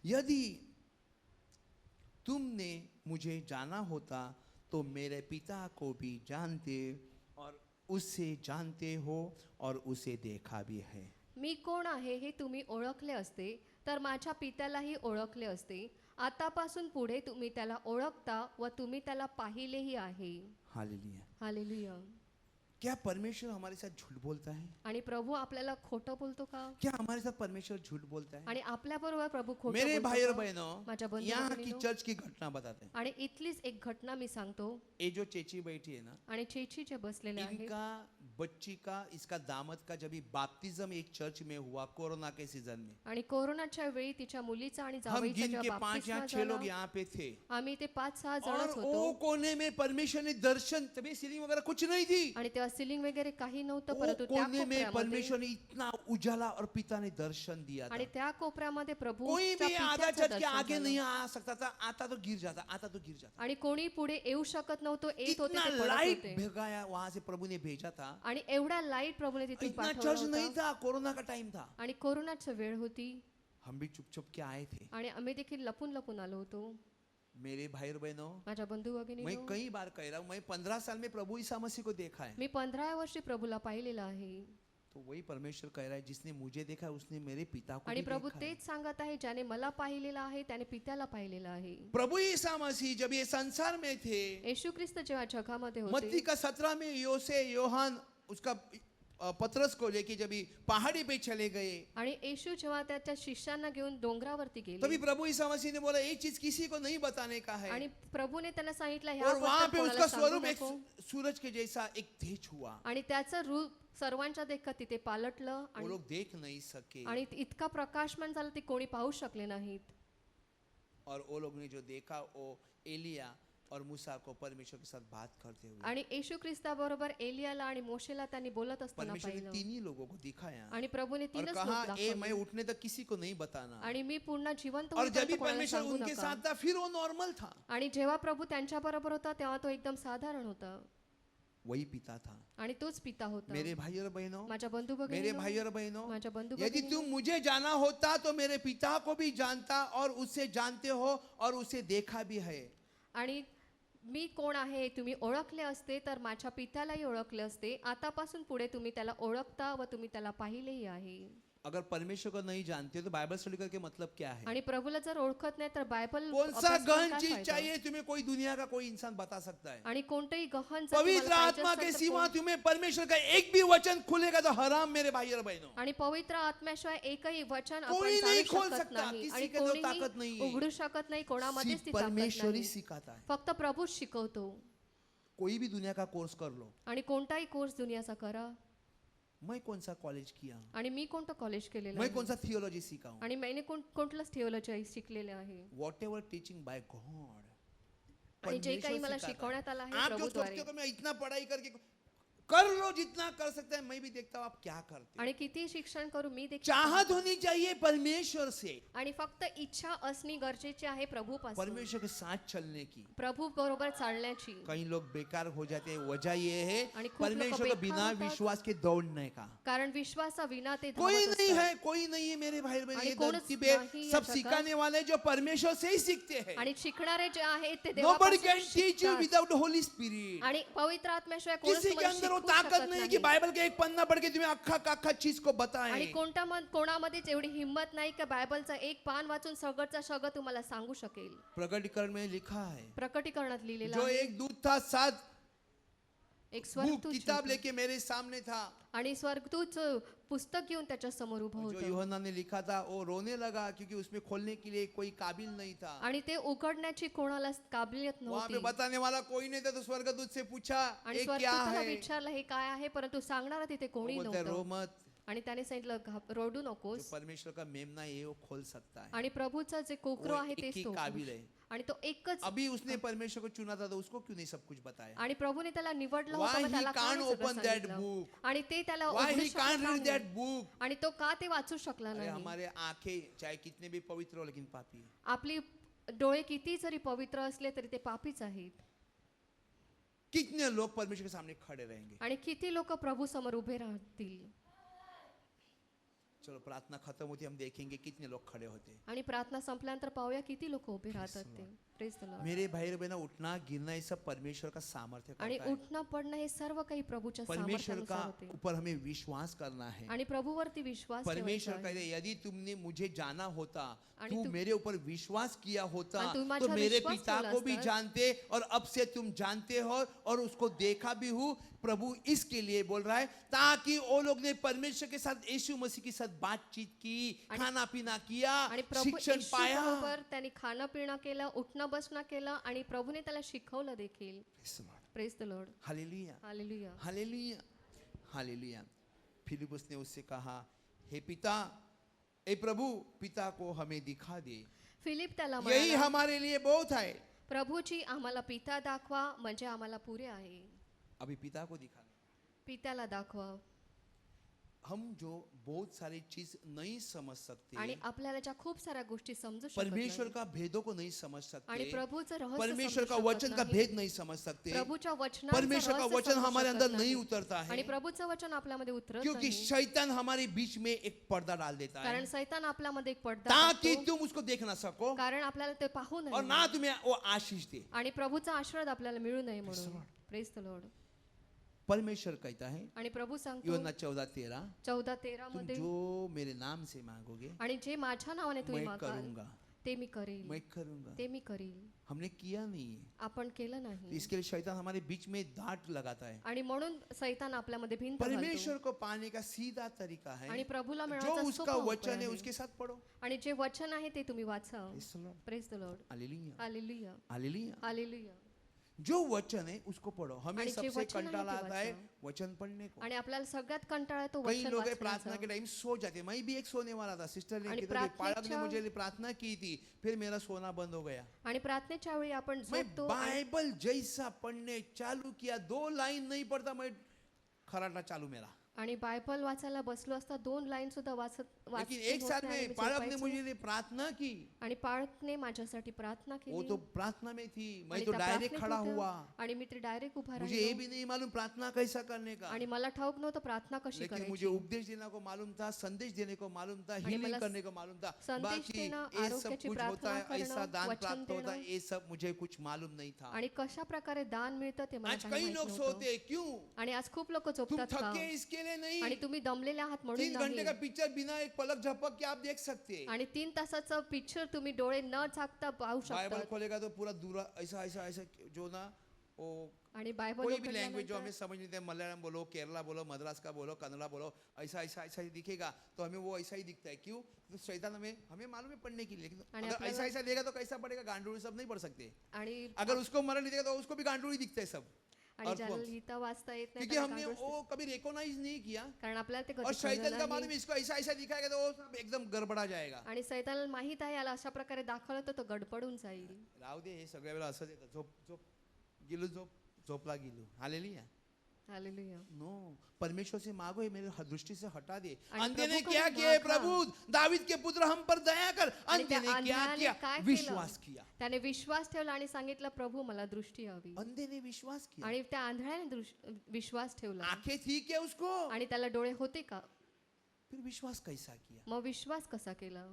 यदि तुमने मुझे जाना होता तो मेरे पिता को भी जानते और उससे जानते हो और उसे देखा भी है. मी कोण आहे हे तुम्ही ओळखले असते तर माझ्या पित्यालाही ओळखले असते. आतापासून पुढे तुम्ही त्याला ओळखता व तुम्ही त्याला पाहिलेही आहे. हालेलुया. हालेलुया. क्या परमेश्वर हमारे साथ झूठ बोलता है? आणि प्रभू आपल्याला खोटं बोलतो का? क्या हमारे साथ परमेश्वर झूठ बोलता है? आणि आपल्या बरोबर प्रभू खोटं मेरे बोलतो भाई और का? बहनों, माझ्या बंधू यहाँ की भगिनींनो, चर्च की घटना बताते हैं. आणि इथलीच एक घटना मी सांगतो. ये जो चेची बैठी है ना, आणि चेची जे बसलेले आहेत, इनका बच्ची का, इसका दामाद का जब बैप्टिज्म एक चर्च में हुआ कोरोना के सीजन में, आणि कोरोनाच्या वेळी तिच्या मुलीचा आणि हम जावईचा गिन के जेव्हा 5 या बाप्तिस्मा 6 लोग झाला, यहाँ पे थे. आम्ही ते 5-6 और जणच वो होतो. कोने में परमेश्वर ने दर्शन, तभी सीलिंग वगैरह कुछ नहीं थी. आणि तेव्हा सिलिंग वगैरे काही नव्हतं, वो परंतु त्या कोने में कोपऱ्यामध्ये परमेश्वर ने इतना उजाला और पिता ने दर्शन दिया आणि था. त्या कोपऱ्यामध्ये प्रभू कोई भी आधा चर्च के आगे नहीं आ सकता था. आता तो गिर जाता, आता तो गिर जाता. आणि कोणी पुढे येऊ शकत नव्हतं. येत होते इतना ते पडत लाइट होते. भेगाया वहां से प्रभु ने भेजा था. आणि एवढा लाईट प्रभूने तिथून इतना पाठवला चर्च नहीं होता. था, कोरोना का टाइम था. आणि कोरोनाची वेळ होती हम भी चुप चुप के आए थे. आणि आम्ही देखील लपून लपून आलो होतो. मेरे भाई और बहनों, माझ्या बंधू मैं भगिनींनो, कई बार कह रहा हूँ, मैं 15 साल में प्रभु ईसा मसीह को देखा है. मी 15 वर्षी प्रभूला पाहिलेलं आहे. तो वही परमेश्वर कह रहा है, जिसने मुझे देखा है, उसने मेरे पिता को आणि भी प्रभू देखा है. तेच सांगत आहे, ज्याने मला पाहिलेलं आहे त्याने पित्याला पाहिलेलं आहे. प्रभु ईसा मसीह जब ये संसार में थे, येशू ख्रिस्त जेव्हा जगामध्ये मत्ती होते, का 17 में योसे योहान उसका पतरस को लेके जब ये पहाड़ी पे चले गए, आणि येशू जेव्हा त्याच्या शिष्यांना घेऊन डोंगरावरती तभी गेले प्रभु ईसा मसीह ने बोला, ये चीज किसी को नहीं बताने का है. आणि प्रभूने त्यांना सांगितलं, और वहां ह्याबद्दल पे कोणाला उसका सांगू स्वरूप एक नको. सूरज के जैसा एक तेज हुआ. आणि त्याचं रूप सर्वांच्या देखत तिथे पालटलं वो आणि लोग देख नहीं सके. आणि इतका प्रकाशमान झालं ते कोणी पाहू शकले नाहीत. और वो लोग ने जो देखा वो एलिया और मूसा को परमेश्वर के साथ बात करते हुए, आणि येशू ख्रिस्ताबरोबर एलियाला आणि मोशेला त्यांनी बोलत असताना परमेश्वर ने पाहिलं. तीन ही लोगों को दिखाया आणि प्रभूने और तीनच कहा, लोक ए मैं दाखवले. उठने तक किसी को नहीं बताना. आणि मी पुन्हा जिवंत और जब भी होईपर्यंत कोणाला परमेश्वर सांगू उनके नका. साथ था, फिर वो नॉर्मल था. आणि जेव्हा प्रभू त्यांच्या बरोबर होता तेव्हा तो एकदम साधारण होता. वही पिता था. आणि तोच पिता होता. मेरे भाई और बहनों, माझ्या बंधू मेरे भगिनींनो, भाई और बहनों, माझ्या बंधू यदि भगिनींनो, तुम मुझे जाना होता तो मेरे पिता को भी जानता और उससे जानते हो और उसे देखा भी है. आणि मी कोण आहे हे तुम्ही ओळखले असते तर माझ्या पित्यालाही ओळखले असते. आतापासून पुढे तुम्ही त्याला ओळखता व तुम्ही त्याला पाहिलेही आहे. अगर परमेश्वर को नहीं जानते तो बाइबल स्टडी करके मतलब क्या है? आणि प्रभूला जर ओळखत नाही तर बायबल कौन सा अभ्यास करून गहन काय चीज फायदा? चाहिए तुम्हें? कोई दुनिया का कोई इंसान बता सकता है. आणि कोणतेही गहन जर पवित्र तुम्हाला पाहिजे आत्मा के असेल तर सिवा कोण- तुम्हें परमेश्वर का एक भी वचन खुलेगा तो हराम मेरे भाई और बहनों. आणि पवित्र आत्म्याशिवाय एकही वचन कोई आपण नहीं जाणू खोल शकत सकता, नाही किसी आणि के अंदर ताकत नहीं कोणीही है. उघडू शकत नाही. कोणामध्येच ती सिर्फ ताकद परमेश्वर ही नाही. सिखाता है. फक्त प्रभूच शिकवतो. कोई भी दुनिया का कोर्स कर लो. आणि कोणताही कोर्स दुनियाचा करा. मैं कौन सा कॉलेज किया, आणि मी कोणतं कॉलेज केलेलं मैं आहे कौन सा थियोलॉजी सीखा हूँ, आणि मैंने कोणतंच थिओलॉजी शिकलेले आहे. What ever teaching bye God, आणि जे काही मला सिखाता है. शिकवण्यात आलं आहे आप जो प्रभूद्वारे. सोचते हो कि मैं इतना पढ़ाई करके कर लो जितना कर सकता है, मैं भी देखता हूँ आप क्या करते हो. आणि किती शिक्षण करू मी देखील चाहत पाहतो. होनी चाहिए परमेश्वर से, आणि फक्त इच्छा असणे गरजेचे आहे प्रभूपासून. परमेश्वर के साथ चलने की. प्रभू बरोबर चालण्याची. कई लोग बेकार हो जाते हैं, वजह ये है आणि खूप लोकं परमेश्वर को बेकार बिना होतात. विश्वास के दौड़ने का. कारण विश्वासा विना ते कोई धावत नहीं असतात. है, कोई नहीं है मेरे भाई बहन. आणि ये कोणच धरती पे नाही या सब जगात. सिखाने वाले जो परमेश्वर से ही सीखते हैं. आणि शिकणारे जे आहेत ते Nobody देवापासून can teach you शिकतात. without the Holy Spirit. आणि पवित्र आत्म्याशिवाय कोणच किसी के तुम्हाला अंदर वो दाखवू ताकत शकत नहीं नाही. कि बाइबल के एक पन्ना पढ़ के तुम्हें अक्खा का अक्खा चीज को आणि बताए. कोणामध्येच एवढी हिंमत नाही की बायबलचा एक पान वाचून सगळंचा सगळं तुम्हाला सांगू शकेल. प्रकटीकरण में लिखा है, प्रकटीकरणात लिहिलेलं जो आहे. एक दूत था, 7 एक बुक स्वर्गदूत किताब होता. लेके मेरे सामने था. आणि स्वर्गदूत पुस्तक घेऊन त्याच्या समोर उभं जो होतं. यूहन्ना ने लिखा था वो रोने लगा क्योंकि उसमें खोलने के लिए कोई काबिल नहीं था. आणि ते उघडण्याची कोणाला काबिलियत वहां पे नव्हती. बताने वाला कोई नहीं था, तो स्वर्गदूत से पूछा आणि ये क्या स्वर्गदूताला है. विचारलं हे काय आहे, परंतु सांगणारा तिथे वो कोणी बोलता है रो नव्हतं. मत, आणि त्याने सांगितलं रडू जो नकोस. परमेश्वर का मेमना है वो खोल सकता है. आणि प्रभूचा जे कोकरो वो आहे एक तेच ही तो काबिल उघडू. है. आणि तो एकच. अभी उसने परमेश्वर को चुना था तो उसको क्यों नहीं सब कुछ बताया. आणि प्रभूने त्याला निवडलं Why होतं, मग he त्याला का can't नाही सगळं open that सांगितलं? book? आणि ते त्याला Why उघडू he शकला can't read नाही. that book. आणि तो का ते वाचू शकला अरे नाही. हमारे आंखें चाहे कितने भी पवित्र हो लेकिन पापी है. आपली डोळे किती जरी पवित्र असले तरी ते पापीच आहेत. कितने लोग परमेश्वर के सामने खड़े रहेंगे. आणि किती लोक प्रभू समोर उभे राहतील. चलो प्रार्थना खत्म होती, हम देखेंगे कितने लोग खड़े होते हैं. आणि प्रार्थना संपल्यानंतर पाहूया किती लोक उभे राहतात ते. Praise the Lord. मेरे भाई बहनों, उठना गिरना ये सब परमेश्वर का सामर्थ्य आणि करता है. उठणं पडणं हे सर्व काही प्रभूच्या परमेश्वर का सामर्थ्यानुसार होते. ऊपर हमें विश्वास करना है. आणि प्रभूवरती विश्वास परमेश्वर ठेवायचा कहते आहे. यदि तुमने मुझे जाना होता, आणि तू तू- मेरे ऊपर विश्वास किया होता, आणि तू तो माझ्यावर मेरे विश्वास पिता ठेवला को भी असता. जानते और अब से तुम जानते हो और उसको देखा भी हूँ. प्रभु इसके लिए बोल रहा है ताकि वो लोग ने परमेश्वर के साथ यीशु मसीह के साथ बातचीत की, आणि- खाना पीना किया, आणि प्रभू शिक्षण येशू पाया. बरोबर त्यांनी खाणं पिणं केलं, उठणं बसणं केलं आणि प्रभूने त्याला शिकवलं देखील. Praise the Lord. Hallelujah, hallelujah. Hallelujah, hallelujah. Philip ने उससे कहा, हे पिता, ए प्रभु, पिता को हमें दिखा दे. फिलिप त्याला यही म्हणाला, हमारे लिए बहुत है. प्रभूची आम्हाला पिता दाखवा म्हणजे आम्हाला पुरे आहे. अभी पिता को दिखाना. पित्याला दाखवा. हम जो बहुत सारी चीज नहीं समझ सकते, आणि आपल्याला ज्या खूप साऱ्या गोष्टी समजू शकत परमेश्वर नाही. का भेदों को नहीं समझ आणि सकते, प्रभूचं रहस्य परमेश्वर समजू का शकत वचन का नाही. भेद नहीं समझ सकते, प्रभूच्या वचनाचं परमेश्वर का रहस्य वचन समजू हमारे शकत अंदर नाही. नहीं उतरता आणि है, प्रभूचं वचन आपल्यामध्ये उतरत क्योंकि नाही. शैतान हमारे बीच में एक पर्दा डाल देता कारण है सैतान आपल्यामध्ये एक पडदा ताकि टाकतो. तुम उसको देख ना सको कारण आपल्याला ते पाहू और नये ना तुम्हें वो आशीष दे. आणि प्रभूचा आशीर्वाद आपल्याला मिळू नये म्हणून. Praise the Lord. परमेश्वर कहता है आणि प्रभू सांगतो यूहन्ना 14:13, 14:13 तुम मध्ये, जो मेरे नाम से मांगोगे आणि जे माझ्या नावाने तुम्ही मैं मागाल करूंगा, ते मी करेल. मैं करूंगा. ते मी करेल. हमने किया नहीं है, आपण केलं तो नाही. इसके लिए शैतान हमारे बीच में दांत लगाता है. आणि म्हणून सैतान आपल्यामध्ये भिंत घालतो. परमेश्वर को पाने का सीधा तरीका है, आणि प्रभूला जो मिळण्याचा उसका सोपा उपाय वचन है आहे. उसके साथ पढ़ो. आणि जे वचन आहे ते तुम्ही वाचा. Praise the Lord. Praise the Lord. Hallelujah, hallelujah. Hallelujah. Hallelujah. जो वचन है उसको पढ़ो. हमें आणि जे सबसे वचन आहे ते कंटाला आता है वाचा. वचन पढ़ने को. आणि आपल्याला सगळ्यात कंटाळा येतो कई वचन लोग हैं प्रार्थना वाचण्याचा. के टाइम सो जाते. मैं भी एक सोने वाला था. सिस्टर ने आणि पालक ने प्रार्थनेच्या- मुझे प्रार्थना की थी, फिर मेरा सोना बंद हो गया. आणि प्रार्थनेच्या वेळी आपण मैं झोपतो. बाइबल जैसा पढ़ने चालू किया, 2 लाइन नहीं पढ़ता, मैं खराटा चालू मेरा. आणि बायबल वाचायला बसलो असता 2 लाईन सुद्धा वाचत लेकिन वाचत एक साथ में पालक ने मुझे लिए प्रार्थना की. आणि पाळकने माझ्यासाठी प्रार्थना वो केली. तो प्रार्थना में थी, मैं आणि तो त्या डायरेक्ट प्रार्थनेत खड़ा होत्या. हुआ. आणि मी ते डायरेक्ट उभा मुझे ये राहिलो. भी नहीं मालूम प्रार्थना कैसा करने का, आणि मला ठाऊक नव्हतं प्रार्थना कशी लेकिन मुझे करायची. उपदेश देने को मालूम था, संदेश देने को मालूम था, आणि हीलिंग मला करने को मालूम था. संदेश बाकी देणं, ये सब आरोग्याची कुछ होता प्रार्थना है, करणं, ऐसा दान वचन प्राप्त होता है, देणं. ये सब मुझे कुछ मालूम नहीं था. आणि कशा प्रकारे दान मिळतं ते मला आज काही कई माहित लोग नव्हतं. सोते हैं, क्यों? आणि आज खूप लोक तुम झोपतात का? थके इसके लिए आणि नहीं. तुम्ही दमलेले आहात म्हणून 3 घंटे का नाही. पिक्चर बिना एक पलक झपक के आप देख सकते हैं. आणि 3 तासाचं पिक्चर तुम्ही डोळे न झाकता पाहू बाइबल शकता. खोलेगा तो पूरा दूरा ऐसा ऐसा ऐसा जो ना वो आणि बायबल कोई भी लैंग्वेज जो हमें उघडल्यानंतर समझ नहीं आते, मलयालम बोलो, केरला बोलो, मद्रास का बोलो, कन्नड़ा बोलो, ऐसा ऐसा ऐसा ही दिखेगा तो हमें वो ऐसा ही दिखता है. क्यों? तो शैतान हमें मालूम है पढ़ने के लिए, लेकिन आणि अगर आपल्याला- ऐसा ऐसा देगा तो कैसा पड़ेगा? गांडूड़ी सब नहीं पढ़ सकते. आणि अगर उसको मरण नहीं देगा तो उसको भी गांडूड़ी दिखता है सब. आणि ज्याला earthworms. लिहिता वाचता येत नाही क्योंकि त्याला हमने गांडूळ वो कभी रिकॉग्नाइज नहीं किया. कारण आपल्याला ते और कधी शैतान का कळलं मालूम नाही. है, इसको ऐसा ऐसा दिखाएगा तो वो सब एकदम गड़बड़ा जाएगा. आणि सैतानाला माहित आहे याला अशा प्रकारे दाखवलं तर तो गडबडून जाईल. राहू दे, हे सगळ्या वेळा असंच येतं. झोप झोप गिलू झोप झोपला गिलू. हालेलुया. हालेलुया. नो, परमेश्वर से मांगो, ये मेरे दृष्टि से हटा दे. आणि अंधे ने प्रभूकडे क्या किया? मागा. प्रभु दावीद के पुत्र हम पर दया कर. आणि अंधे त्या ने क्या अंधाने किया? काय विश्वास केलं? किया. त्याने विश्वास ठेवला आणि सांगितलं प्रभू मला दृष्टी हवी. अंधे ने विश्वास किया. आणि त्या आंधळ्याने विश्वास ठेवला. आंखें थी क्या उसको? आणि त्याला डोळे होते का? फिर विश्वास कैसा किया? मग विश्वास कसा केला?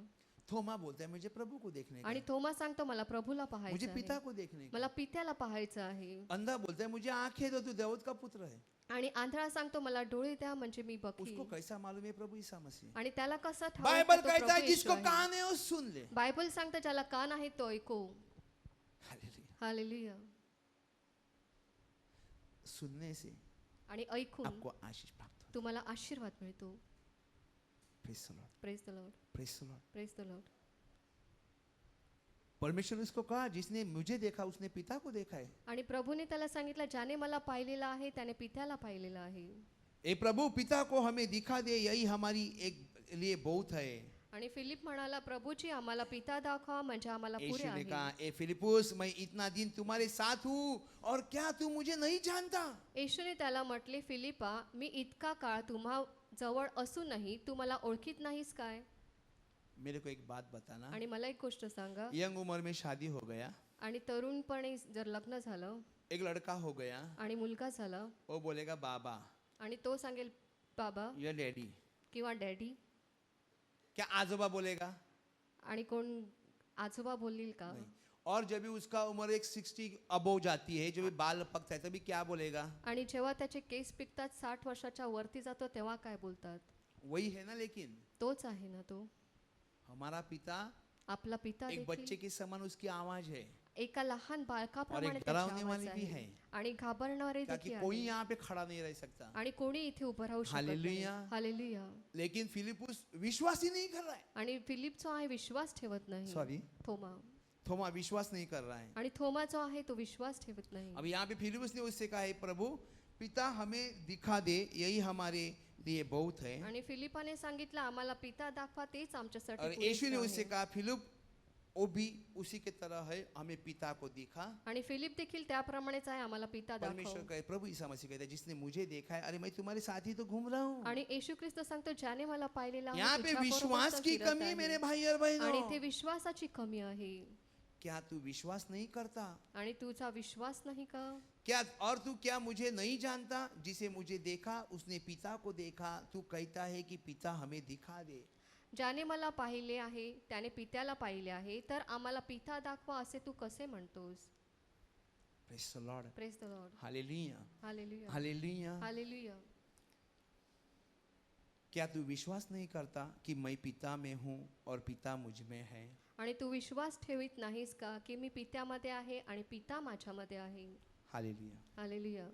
थोमा बोलता है मुझे प्रभु को देखने आणि का, थोमा सांगतो मला प्रभूला मुझे पाहायचं पिता आहे, को देखने का। मला पित्याला पाहायचं आहे. अंधा बोलता है मुझे आंखें दो, तू दाऊद का पुत्र है। आणि आंधळा सांगतो मला डोळे द्या म्हणजे मी उसको बघीन. कैसा मालूम है प्रभु ईसा मसीह? आणि त्याला कसं ठाऊक बाइबल की तो कहता है प्रभू जिसको येशू आहे. कान है वो सुन ले। बायबल सांगतं ज्याला कान आहे तो ऐकू. हालेलुया। हालेलुया. सुनने से आणि ऐकून आपको आशीष प्राप्त हो। तुम्हाला आशीर्वाद मिळतो. Praise the Lord, praise the Lord, praise the Lord. Praise the Lord. परमेश्वर ने उसको कहा जिसने मुझे देखा उसने पिता को देखा है। आणि प्रभूने त्याला सांगितलं ज्याने मला पाहिलेलं आहे त्याने पित्याला पाहिलेलं आहे. ए प्रभु पिता को हमें दिखा दे, यही हमारी एक लिए बहुत है। आणि फिलिप म्हणाला प्रभूजी आम्हाला पिता दाखवा म्हणजे आम्हाला पुरे यीशु ने आहे. कहा ए फिलिपुस मैं इतना दिन तुम्हारे साथ हूँ और क्या तू मुझे नहीं जानता? येशूने त्याला म्हटले फिलिपा मी इतका काळ तुम्हा जवळ असूनही तू मला ओळखीत नाहीस काय? मेरे को एक बात बताना, आणि मला एक गोष्ट सांगा. यंग उम्र में शादी हो गया, आणि तरुणपणे जर लग्न झालं एक लड़का हो गया, आणि मुलगा झाला वो बोलेगा बाबा आणि तो सांगेल बाबा या डैडी, किंवा डॅडी. क्या आजोबा बोलेगा? आणि कोण आजोबा बोलील का? नहीं। और जब भी उसका उम्र एक 60 अबव जाती है, जब भी बाल पकता है तभी क्या बोलेगा? आणि जेव्हा त्याचे केस पिकतात 60 वर्षाच्या वरती जातो तेव्हा काय बोलतात? वही है ना। लेकिन तोच आहे ना तो. हमारा पिता आपला पिता एक देखील बच्चे के समान उसकी आवाज है, एका लहान बालकाप्रमाणे और एक त्याची डरावने आवाज वाली भी आहे. है। आणि घाबरणारे ताकि देखील कोई आहे. यहाँ पे खड़ा नहीं रह सकता। आणि कोणी इथे उभं राहू शकत नाही. हालेलुया. हालेलुया. लेकिन फिलिपुस विश्वास ही नहीं कर रहा है। आणि फिलिप जो आहे विश्वास ठेवत नाही. सॉरी, थोमा. थोमा विश्वास नहीं कर रहा है। आणि थोमा जो आहे तो विश्वास ठेवत नाही. अब यहाँ पे फिलिपुस ने उससे कहा है प्रभु पिता हमें दिखा दे, यही हमारे लिए बहुत है। आणि फिलिपाने सांगितलं आम्हाला पिता दाखवा तेच और आमच्यासाठी यीशु ने पुरेसं उससे आहे. कहा फिलिप वो भी उसी के तरह है, हमें पिता को दिखा। आणि फिलिप देखील त्याप्रमाणेच आहे आम्हाला पिता परमेश्वर दाखव. कहे, प्रभु ईसा मसीह कहता है जिसने मुझे देखा है, अरे मैं तुम्हारे साथ ही तो घूम रहा हूँ। आणि येशू ख्रिस्त सांगतो ज्याने मला पाहिलेला आहे, यहाँ पे तुझ्याबरोबर विश्वास तो की फिरत कमी आहे. है मेरे भाई और आणि बहनों। ते विश्वासाची कमी आहे. क्या तू विश्वास नहीं करता? आणि तुझा विश्वास नाही का? क्या और तू क्या मुझे नहीं जानता? जिसे मुझे देखा उसने पिता को देखा। तू कहता है कि पिता हमें दिखा दे। ज्याने मला पाहिले आहे त्याने पित्याला पाहिले आहे, तर आम्हाला पिता दाखवा असे तू कसे म्हणतोस? Praise the Lord, praise the Lord. Hallelujah, hallelujah. Hallelujah. Hallelujah. क्या तू विश्वास नहीं करता कि मैं पिता में हूँ और पिता मुझ में है? आणि तू विश्वास ठेवीत नाहीस का की मी पित्यामध्ये आहे आणि पिता माझ्यामध्ये आहे? हालेलुया। हालेलुया.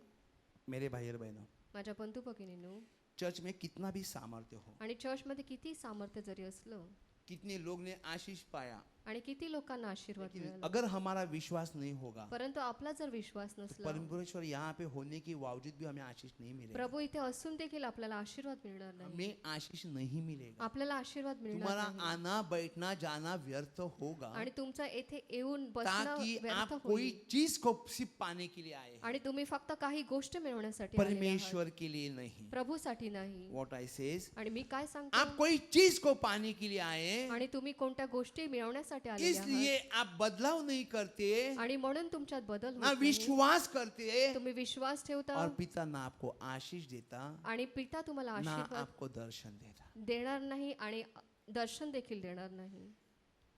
मेरे भाई और बहनों, माझ्या बंधू भगिनींनो, चर्च में कितना भी सामर्थ्य हो, आणि चर्चमध्ये किती सामर्थ्य जरी असलं कितने लोग ने आशीष पाया, आणि किती लोकांना आशीर्वाद लेकिन मिळाला, अगर हमारा विश्वास नहीं होगा, परंतु आपला जर विश्वास नसला, परमेश्वर यहाँ पे होने के बावजूद भी हमें आशीष नहीं मिलेगा। प्रभू इथे असून देखील आपल्याला आशीर्वाद मिळणार नाही. हमें आशीष नहीं मिलेगा। आपल्याला आशीर्वाद मिळणार तुम्हारा नाही. आना बैठना जाना व्यर्थ होगा, आणि तुमचा येथे येऊन बसणं ताकि व्यर्थ आप कोई होईल. चीज को सिर्फ पाने के लिए आए हैं, आणि तुम्ही फक्त काही गोष्ट मिळवण्यासाठी आलेले आहात, परमेश्वर के लिए नहीं। प्रभूसाठी नाही. What I says, आणि मी काय आप सांगतो, कोई चीज को पाने के लिए आए, आणि तुम्ही कोणत्या गोष्टी मिळवण्यासाठी आलेले आहात, इसलिए आप बदलाव नहीं करते, आणि म्हणून तुमच्यात बदल ना होत नाही. विश्वास करते, तुम्ही विश्वास ठेवता और पिता ना आपको आशीष देता, आणि पिता तुम्हाला ना आशीर्वाद आपको दर्शन देता। देणार नाही आणि दर्शन देखील देणार नाही.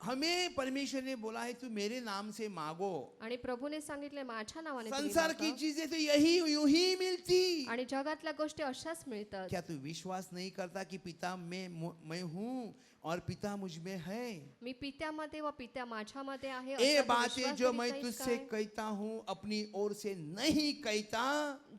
हमें परमेश्वर ने बोला है तू मेरे नाम से मांगो, आणि प्रभूने सांगितले माझ्या नावाने तुम्ही संसार की मागा. चीजें तो यही यूं ही मिलती। आणि जगातल्या गोष्टी अशाच मिळतात. क्या तू विश्वास नहीं करता कि पिता मैं हूँ और पिता मुझ में है? मी पित्यामध्ये व पित्या माझ्यामध्ये आहे ये असा तू बातें विश्वास जो करीत मैं नाहीस तुझसे काय? कहता हूँ अपनी ओर से नहीं कहता,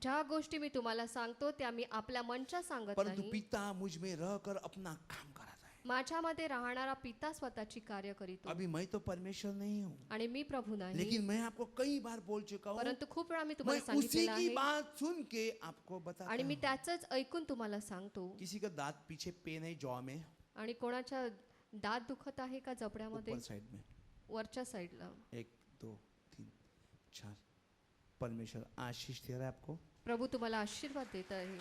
ज्या गोष्टी मी तुम्हाला सांगतो त्या मी आपल्या मनच्या सांगत परंतु नाही. पिता मुझ में रहकर अपना काम कराता है। माझ्यामध्ये राहणारा पिता स्वतःची कार्य करीतो. अभी मैं तो परमेश्वर नहीं हूँ, आणि मी प्रभू नाही. लेकिन मैं आपको कई बार बोल चुका हूँ, परंतु खूप वेळा मी मैं तुम्हाला उसी सांगितलेलं की आहे बात सुन के आपको बताता आणि मी हूँ। त्याचंच ऐकून तुम्हाला सांगतो. किसी का दांत पीछे पेन है जॉ में, आणि कोणाच्या दात दुखत आहे का जबड्यामध्ये? ऊपर साइड में, वरच्या साईडला. 1 2 3 4, परमेश्वर आशीष दे रहा है आपको। प्रभू तुम्हाला आशीर्वाद देत आहे.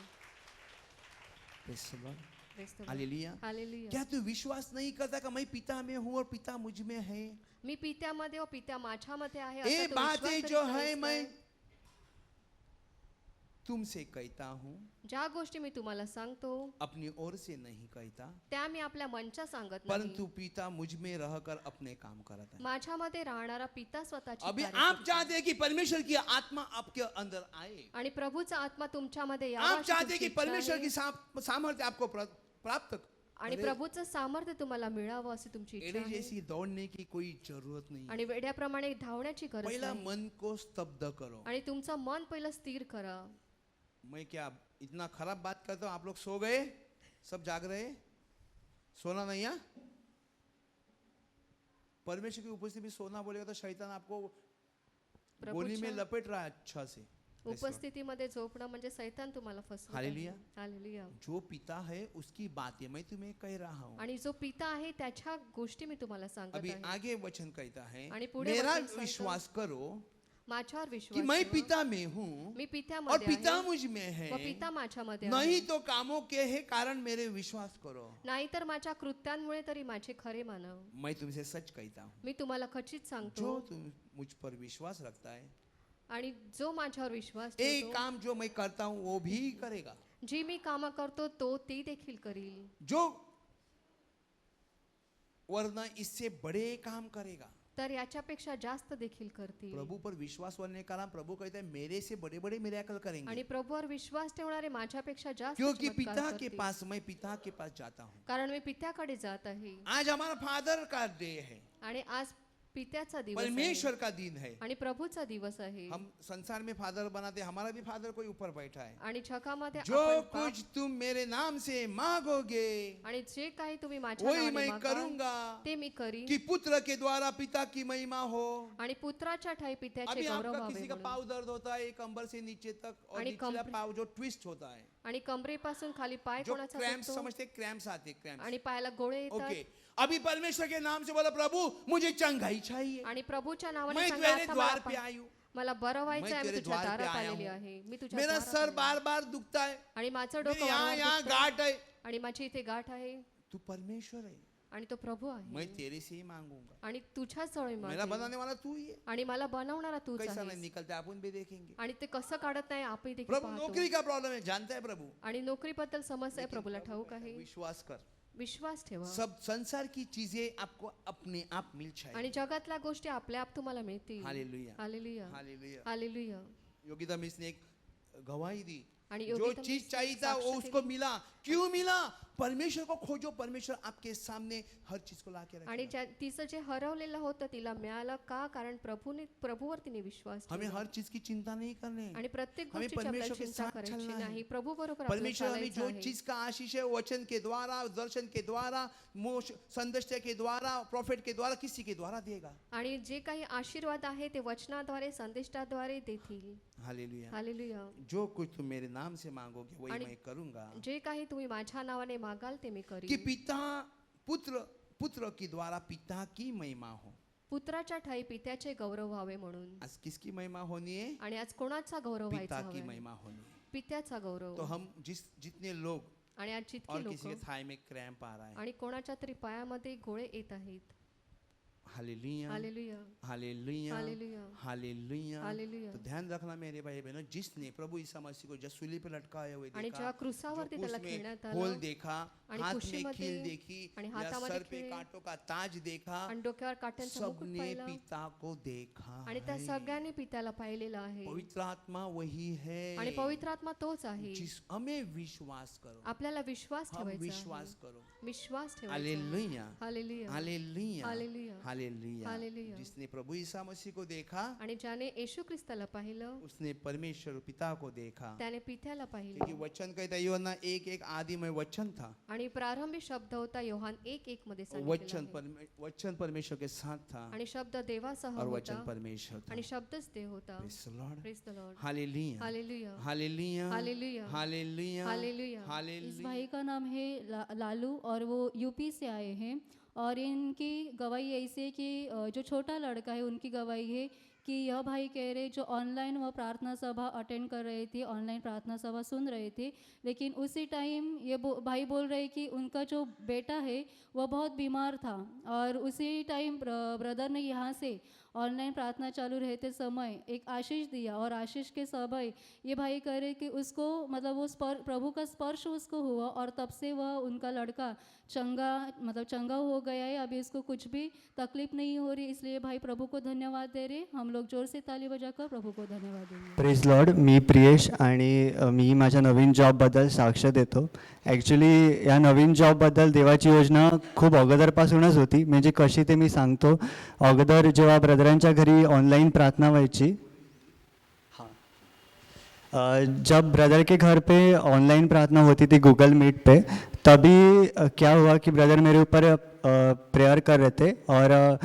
Praise the Lord. Praise the Lord. Hallelujah. Hallelujah. क्या तू विश्वास नहीं करता कि मैं पिता में हूँ और पिता मुझ में है? मी पित्यामध्ये व पित्या माझ्यामध्ये आहे ये असा तू बातें विश्वास जो करीत है नाहीस मैं काय? तुमसे कहता हूँ, ज्या गोष्टी मी तुम्हाला सांगतो अपनी ओर से नहीं कहता, त्या मी आपल्या मनच्या सांगत नाही, परंतु पिता मुझ में रहकर अपने काम करता है. माझ्यामध्ये राहणारा पिता स्वतःची अभी कार्य आप करतो. चाहते हैं कि परमेश्वर की आत्मा आपके अंदर आए. आणि प्रभूचा आत्मा तुमच्यामध्ये यावा आप अशी चाहते हैं तुमची कि इच्छा परमेश्वर आहे. की सामर्थ्य आपको प्राप्त आणि प्रभूचं सामर्थ्य तुम्हाला मिळावं अशी तुमची इच्छा एड़े आहे. जैसी दौड़ने की कोई जरूरत नहीं. आणि वेड्याप्रमाणे धावण्याची गरज पहला नाही. मन को स्तब्ध करो. आणि तुमचं मन पहिलं स्थिर करा. मैं क्या इतना खराब बात करता हूँ? आप लोग सो गए? सब जाग रहे? सोना नहीं है? परमेश्वर की उपस्थिति में सोना बोलेगा तो शैतान आपको गोली में लपेट रहा है अच्छा से. उपस्थितीमध्ये झोपणं म्हणजे सैतान तुम्हाला फसवत आहे. हालेलुया. हालेलुया. जो पिता है उसकी बातें मैं तुम्हें कह रहा हूँ. आणि जो पिता आहे त्याच्या गोष्टी मी तुम्हाला सांगत अभी आहे. आगे वचन कहता है, आणि पुढे मेरा वचन सांगतं, विश्वास करो माझ्यावर कि विश्वास मैं ठेवा. पिता में हूँ मी और पित्यामध्ये पिता आहे मुझ में है. व पिता माझ्यामध्ये नहीं आहे. तो कामों के है कारण मेरे विश्वास करो. नाहीतर माझ्या कृत्यांमुळे तरी माझे खरे मानव. मैं तुमसे सच कहता हूँ, मी तुम्हाला खचित सांगतो, जो तुम मुझ पर विश्वास रखता है, आणि जो माझ्यावर विश्वास एक ठेवतो, काम जो मैं करता हूँ वो भी करेगा. जी मी कामं करतो तो ती देखील करील. जो वरना इससे बड़े काम करेगा. तर याच्यापेक्षा जास्त देखील करतील. प्रभु पर विश्वास करने का कारण प्रभु कहता है मेरे से बड़े बड़े मिरेकल करेंगे. आणि प्रभूवर विश्वास ठेवणारे माझ्यापेक्षा जास्त क्योंकि चमत्कार पिता के करतील. पास मैं पिता के पास जाता हूँ. कारण मी पित्याकडे जात आहे. आज हमारा फादर का डे है, आणि आज पित्याचा दिवस आहे. परमेश्वर का दिन है. आणि प्रभूचा दिवस आहे. हम संसार में फादर बनाते, हमारा भी फादर कोई ऊपर बैठा है. आणि जगामध्ये जो आपण पाप- कुछ तुम मेरे नाम से मांगोगे आणि जे काही तुम्ही माझ्या वही नावाने मैं मागाल, करूंगा, ते मी करीन. कि पुत्र के द्वारा पिता की महिमा हो. आणि पुत्राच्या ठाई पित्याचे अभी गौरव आपका व्हावे किसी का म्हणून. पाव दर्द होता है कंबर से नीचे तक, और आणि निचला कंबर- पाव जो ट्विस्ट होता है, आणि कमरेपासून खाली पाय जो कोणाचा क्रैम्प्स दुखतो, समझते, क्रैम्प्स आते, क्रैम्प्स. आणि पायाला गोळे येतात. ओके, अभी परमेश्वर के नाम से बोला प्रभु मुझे चंगाई चाहिए, आणि प्रभूच्या नावाने मैं सांगा, तेरे आता द्वार मला पे आई हूँ. मला बरं व्हायचं मैं आहे. मी तेरे तुझ्या द्वार पे दारात आया आलेली हूँ. आहे. मी तुझ्या मेरा दारात सर आलेली आहे. बार बार दुखता है, आणि माझं मेरे डोकं यहाँ वारंवार यहाँ दुखतंय. गांठ है. आणि माझी इथे गाठ आहे. तू परमेश्वर है, आणि तो प्रभू आहे. मैं तेरे से ही मांगूंगा. आणि तुझ्याच जवळ मेरा मागेन. बनाने वाला तू ही है. आणि मला बनवणारा तूच कैसा नहीं आहेस. निकलता अपन भी देखेंगे. आणि ते कसं काढत नाही आपण देखील प्रभु पाहतो. नौकरी का प्रॉब्लम है, जानता है प्रभु. आणि नोकरीबद्दल समस्या आहे, लेकिन प्रभूला प्रभु ठाऊक कहता है, आहे. विश्वास कर. विश्वास ठेवा. सब संसार की चीजें आपको अपने आप मिल आणि जाएगी. जगातल्या गोष्टी आपल्या आप तुम्हाला मिळतील. Hallelujah. Hallelujah. Hallelujah. Hallelujah. Yogita miss ने एक गवाही दी, आणि जो योगिता चीज मिस चाहिए था साक्ष वो उसको दिली. मिला. क्यों मिला? परमेश्वर को खोजो, परमेश्वर आपके सामने हर चीज को लाके आणि रखेगा. तिचं जे हरवलेलं होतं तिला मिळालं का? कारण प्रभूवर तिने विश्वास हमें ठेवला. हर चीज की चिंता नहीं करनी. आणि प्रत्येक हमें गोष्टीची आपल्याला परमेश्वर के चिंता साथ करायची चलना है. नाही. प्रभू बरोबर परमेश्वर हमें जो आहे. चीज का आशीष है वचन के द्वारा, दर्शन के द्वारा, मोक्ष संदेश के द्वारा, प्रॉफिट के द्वारा, किसी के द्वारा देगा. आणि जे काही आशीर्वाद आहे ते वचनाद्वारे संदेशाद्वारे देतील. हालेलुया. हालेलुया. जो कुछ तुम मेरे नाम से मांगोगे वही आणि मैं करूंगा. जे काही तुम्ही माझ्या नावाने मागाल ते मी कि करीन. पिता पुत्र के द्वारा पिता की महिमा हो. पुत्राच्या ठाई पित्याचे गौरव व्हावे म्हणून. आज किसकी महिमा होनी है? आणि आज कोणाचा गौरव पिता व्हायचा की हवा? महिमा होनी है. पित्याचा गौरव. तो हम जितने लोग आणि आज और जितके लोक किसी के थाई में क्रैम्प आ रहा है, आणि कोणाच्या तरी पायामध्ये गोळे येत आहेत. Hallelujah, hallelujah. Hallelujah, hallelujah. Hallelujah. Hallelujah. तो ध्यान रखना मेरे भाई बहनों, जिसने प्रभु ईसा मसीह को जब सूली पे लटकाए हुए आणि देखा, जेव्हा क्रूसावरती जो त्याला उसमें खेळण्यात आलं, होल देखा, आणि हाथ में कुशीमध्ये कील देखी, आणि या हातामध्ये सर पे खील, कांटों का ताज देखा, आणि डोक्यावर काट्यांचा मुकुट सबने पाहिला. पिता को देखा आणि त्या है. सगळ्यांनी पित्याला पाहिलेलं आहे. पवित्र आत्मा वही है. आणि पवित्र आत्मा तोच आहे. जिस हमें विश्वास करो, आपल्याला विश्वास हम ठेवायचा विश्वास आहे. करो. विश्वास ठेवायचा. Hallelujah, hallelujah. Hallelujah, hallelujah. Hallelujah. Hallelujah. जिसने प्रभु ईसा मसीह को देखा, आणि ज्याने येशू ख्रिस्ताला पाहिलं उसने परमेश्वर पिता को देखा. त्याने पित्याला क्योंकि पाहिलं. वचन कहता है यूहन्ना 1:1 आदि में वचन था. आणि प्रारंभी शब्द होता योहान 1:1 मध्ये वचन सांगितलेलं आहे. वचन परमेश्वर के साथ था आणि शब्द देवासह और वचन होता परमेश्वर था. आणि शब्दच देव होता. Praise the Lord. Praise the Lord. Hallelujah, hallelujah. Hallelujah, hallelujah. Hallelujah, hallelujah. Is hallelujah. भाई का नाम है लालू और वो यूपी से आए हैं और इनकी गवाही ऐसी है कि जो छोटा लड़का है उनकी गवाही है कि यह भाई कह रहे जो ऑनलाइन वह प्रार्थना सभा अटेंड कर रहे थे, ऑनलाइन प्रार्थना सभा सुन रहे थे, लेकिन उसी टाइम ये भाई बोल रहे कि उनका जो बेटा है वह बहुत बीमार था, और उसी टाइम ब्रदर ने यहाँ से ऑनलाइन प्रार्थना चालू रहते समय एक आशीष दिया, और आशीष के समय ये भाई कह रहे कि उसको मतलब वो प्रभु का स्पर्श उसको हुआ, और तब से वह उनका लड़का चंगा हो गया है। अभी इसको कुछ भी तकलीफ नहीं हो रही, इसलिए भाई प्रभु को धन्यवाद दे रहे। हम लोग जोर से ताली बजाकर प्रभू को धन्यवाद देंगे। Praise Lord. मी प्रियेश आणि मी माझ्या नवीन जॉबबद्दल साक्ष देतो. ॲक्च्युली या नवीन जॉबबद्दल देवाची योजना खूप अगोदरपासूनच होती. म्हणजे कशी ते मी सांगतो. अगोदर जेव्हा ब्रदरांच्या घरी ऑनलाइन प्रार्थना व्हायची, जब ब्रदर के घर पे ऑनलाइन प्रार्थना होती थी गूगल मीट पे, तभी क्या हुआ कि ब्रदर मेरे ऊपर प्रेयर कर रहे थे, और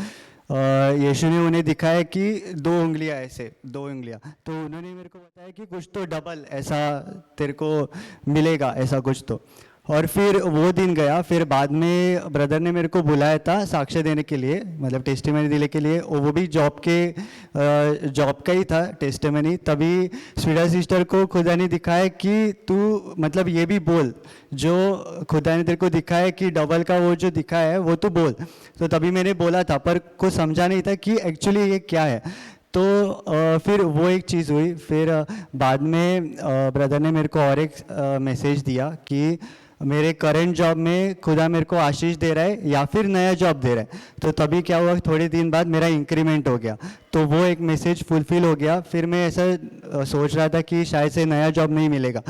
यीशु ने उन्हें दिखाया कि 2 उंगलियां ऐसे, 2 उंगलियां, तो उन्होंने मेरे को बताया कि कुछ तो डबल ऐसा तेरे को मिलेगा, ऐसा कुछ तो। और फिर वो दिन गया, फिर बाद में ब्रदर ने मेरे को बुलाया था साक्ष्य देने के लिए, मतलब टेस्टिमनी देने के लिए, और वो भी जॉब का ही था टेस्टिमनी। तभी स्वीडा सिस्टर को खुदा ने दिखाया कि तू मतलब ये भी बोल, जो खुदा ने तेरे को दिखाया कि डबल का वो जो दिखाया है वो तू बोल। तो तभी मैंने बोला था, पर कुछ समझा नहीं था कि एक्चुअली ये क्या है। तो फिर वो एक चीज़ हुई। फिर बाद में ब्रदर ने मेरे को और एक मैसेज दिया कि मेरे करंट जॉब में खुदा मेरे को आशीष दे रहा है या फिर नया जॉब दे रहा है। तो तभी क्या हुआ, थोड़े दिन बाद मेरा इंक्रीमेंट हो गया, तो वो एक मैसेज फुलफिल हो गया। फिर मैं ऐसा सोच रहा था कि शायद से नया जॉब नहीं मिलेगा,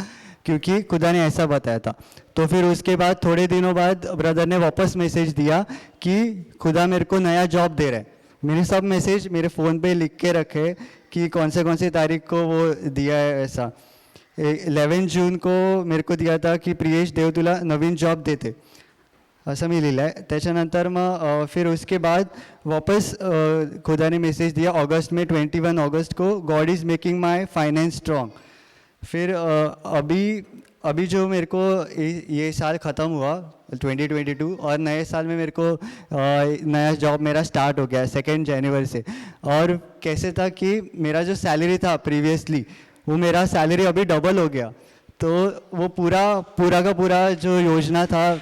क्योंकि खुदा ने ऐसा बताया था। तो फिर उसके बाद थोड़े दिनों बाद ब्रदर ने वापस मैसेज दिया कि खुदा मेरे को नया जॉब दे रहा है। मैंने सब मैसेज मेरे फ़ोन पे लिख के रखे कि कौन से तारीख को वो दिया है। ऐसा 11 जून को मेरे को दिया था की प्रियेश देव तुला नवीन जॉब देते, असं मी लिहिलं आहे। त्याच्यानंतर मग फिर उसके बाद वापस खुदा ने मैसेज दिया अगस्त में 21 अगस्त को, God is making my finance strong. फिर अभी जो मेरे को ये साल ख़त्म हुआ 2022, और नए साल में मेरे को नया जॉब मेरा स्टार्ट हो गया 2 जनवरी से। और कैसे था कि मेरा जो सैलरी था प्रीवियसली, वो मेरा सैलरी अभी डबल हो गया। तो वो पूरा का पूरा जो योजना था,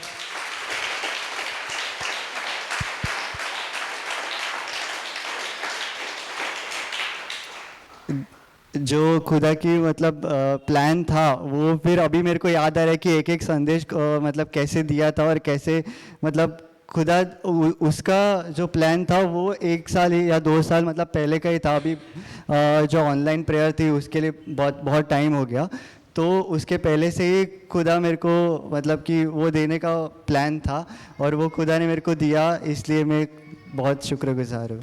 जो खुदा की मतलब प्लान था, वो फिर अभी मेरे को याद आ रहा है कि एक एक संदेश मतलब कैसे दिया था, और कैसे मतलब खुदा उसका जो प्लान था वो 1 साल या 2 साल मतलब पहले का ही था। अभी जो ऑनलाइन प्रेयर थी उसके लिए बहुत टाइम हो गया, तो उसके पहले से ही खुदा मेरे को मतलब कि वो देने का प्लान था, और वो खुदा ने मेरे को दिया, इसलिए मैं बहुत शुक्रगुजार हूँ।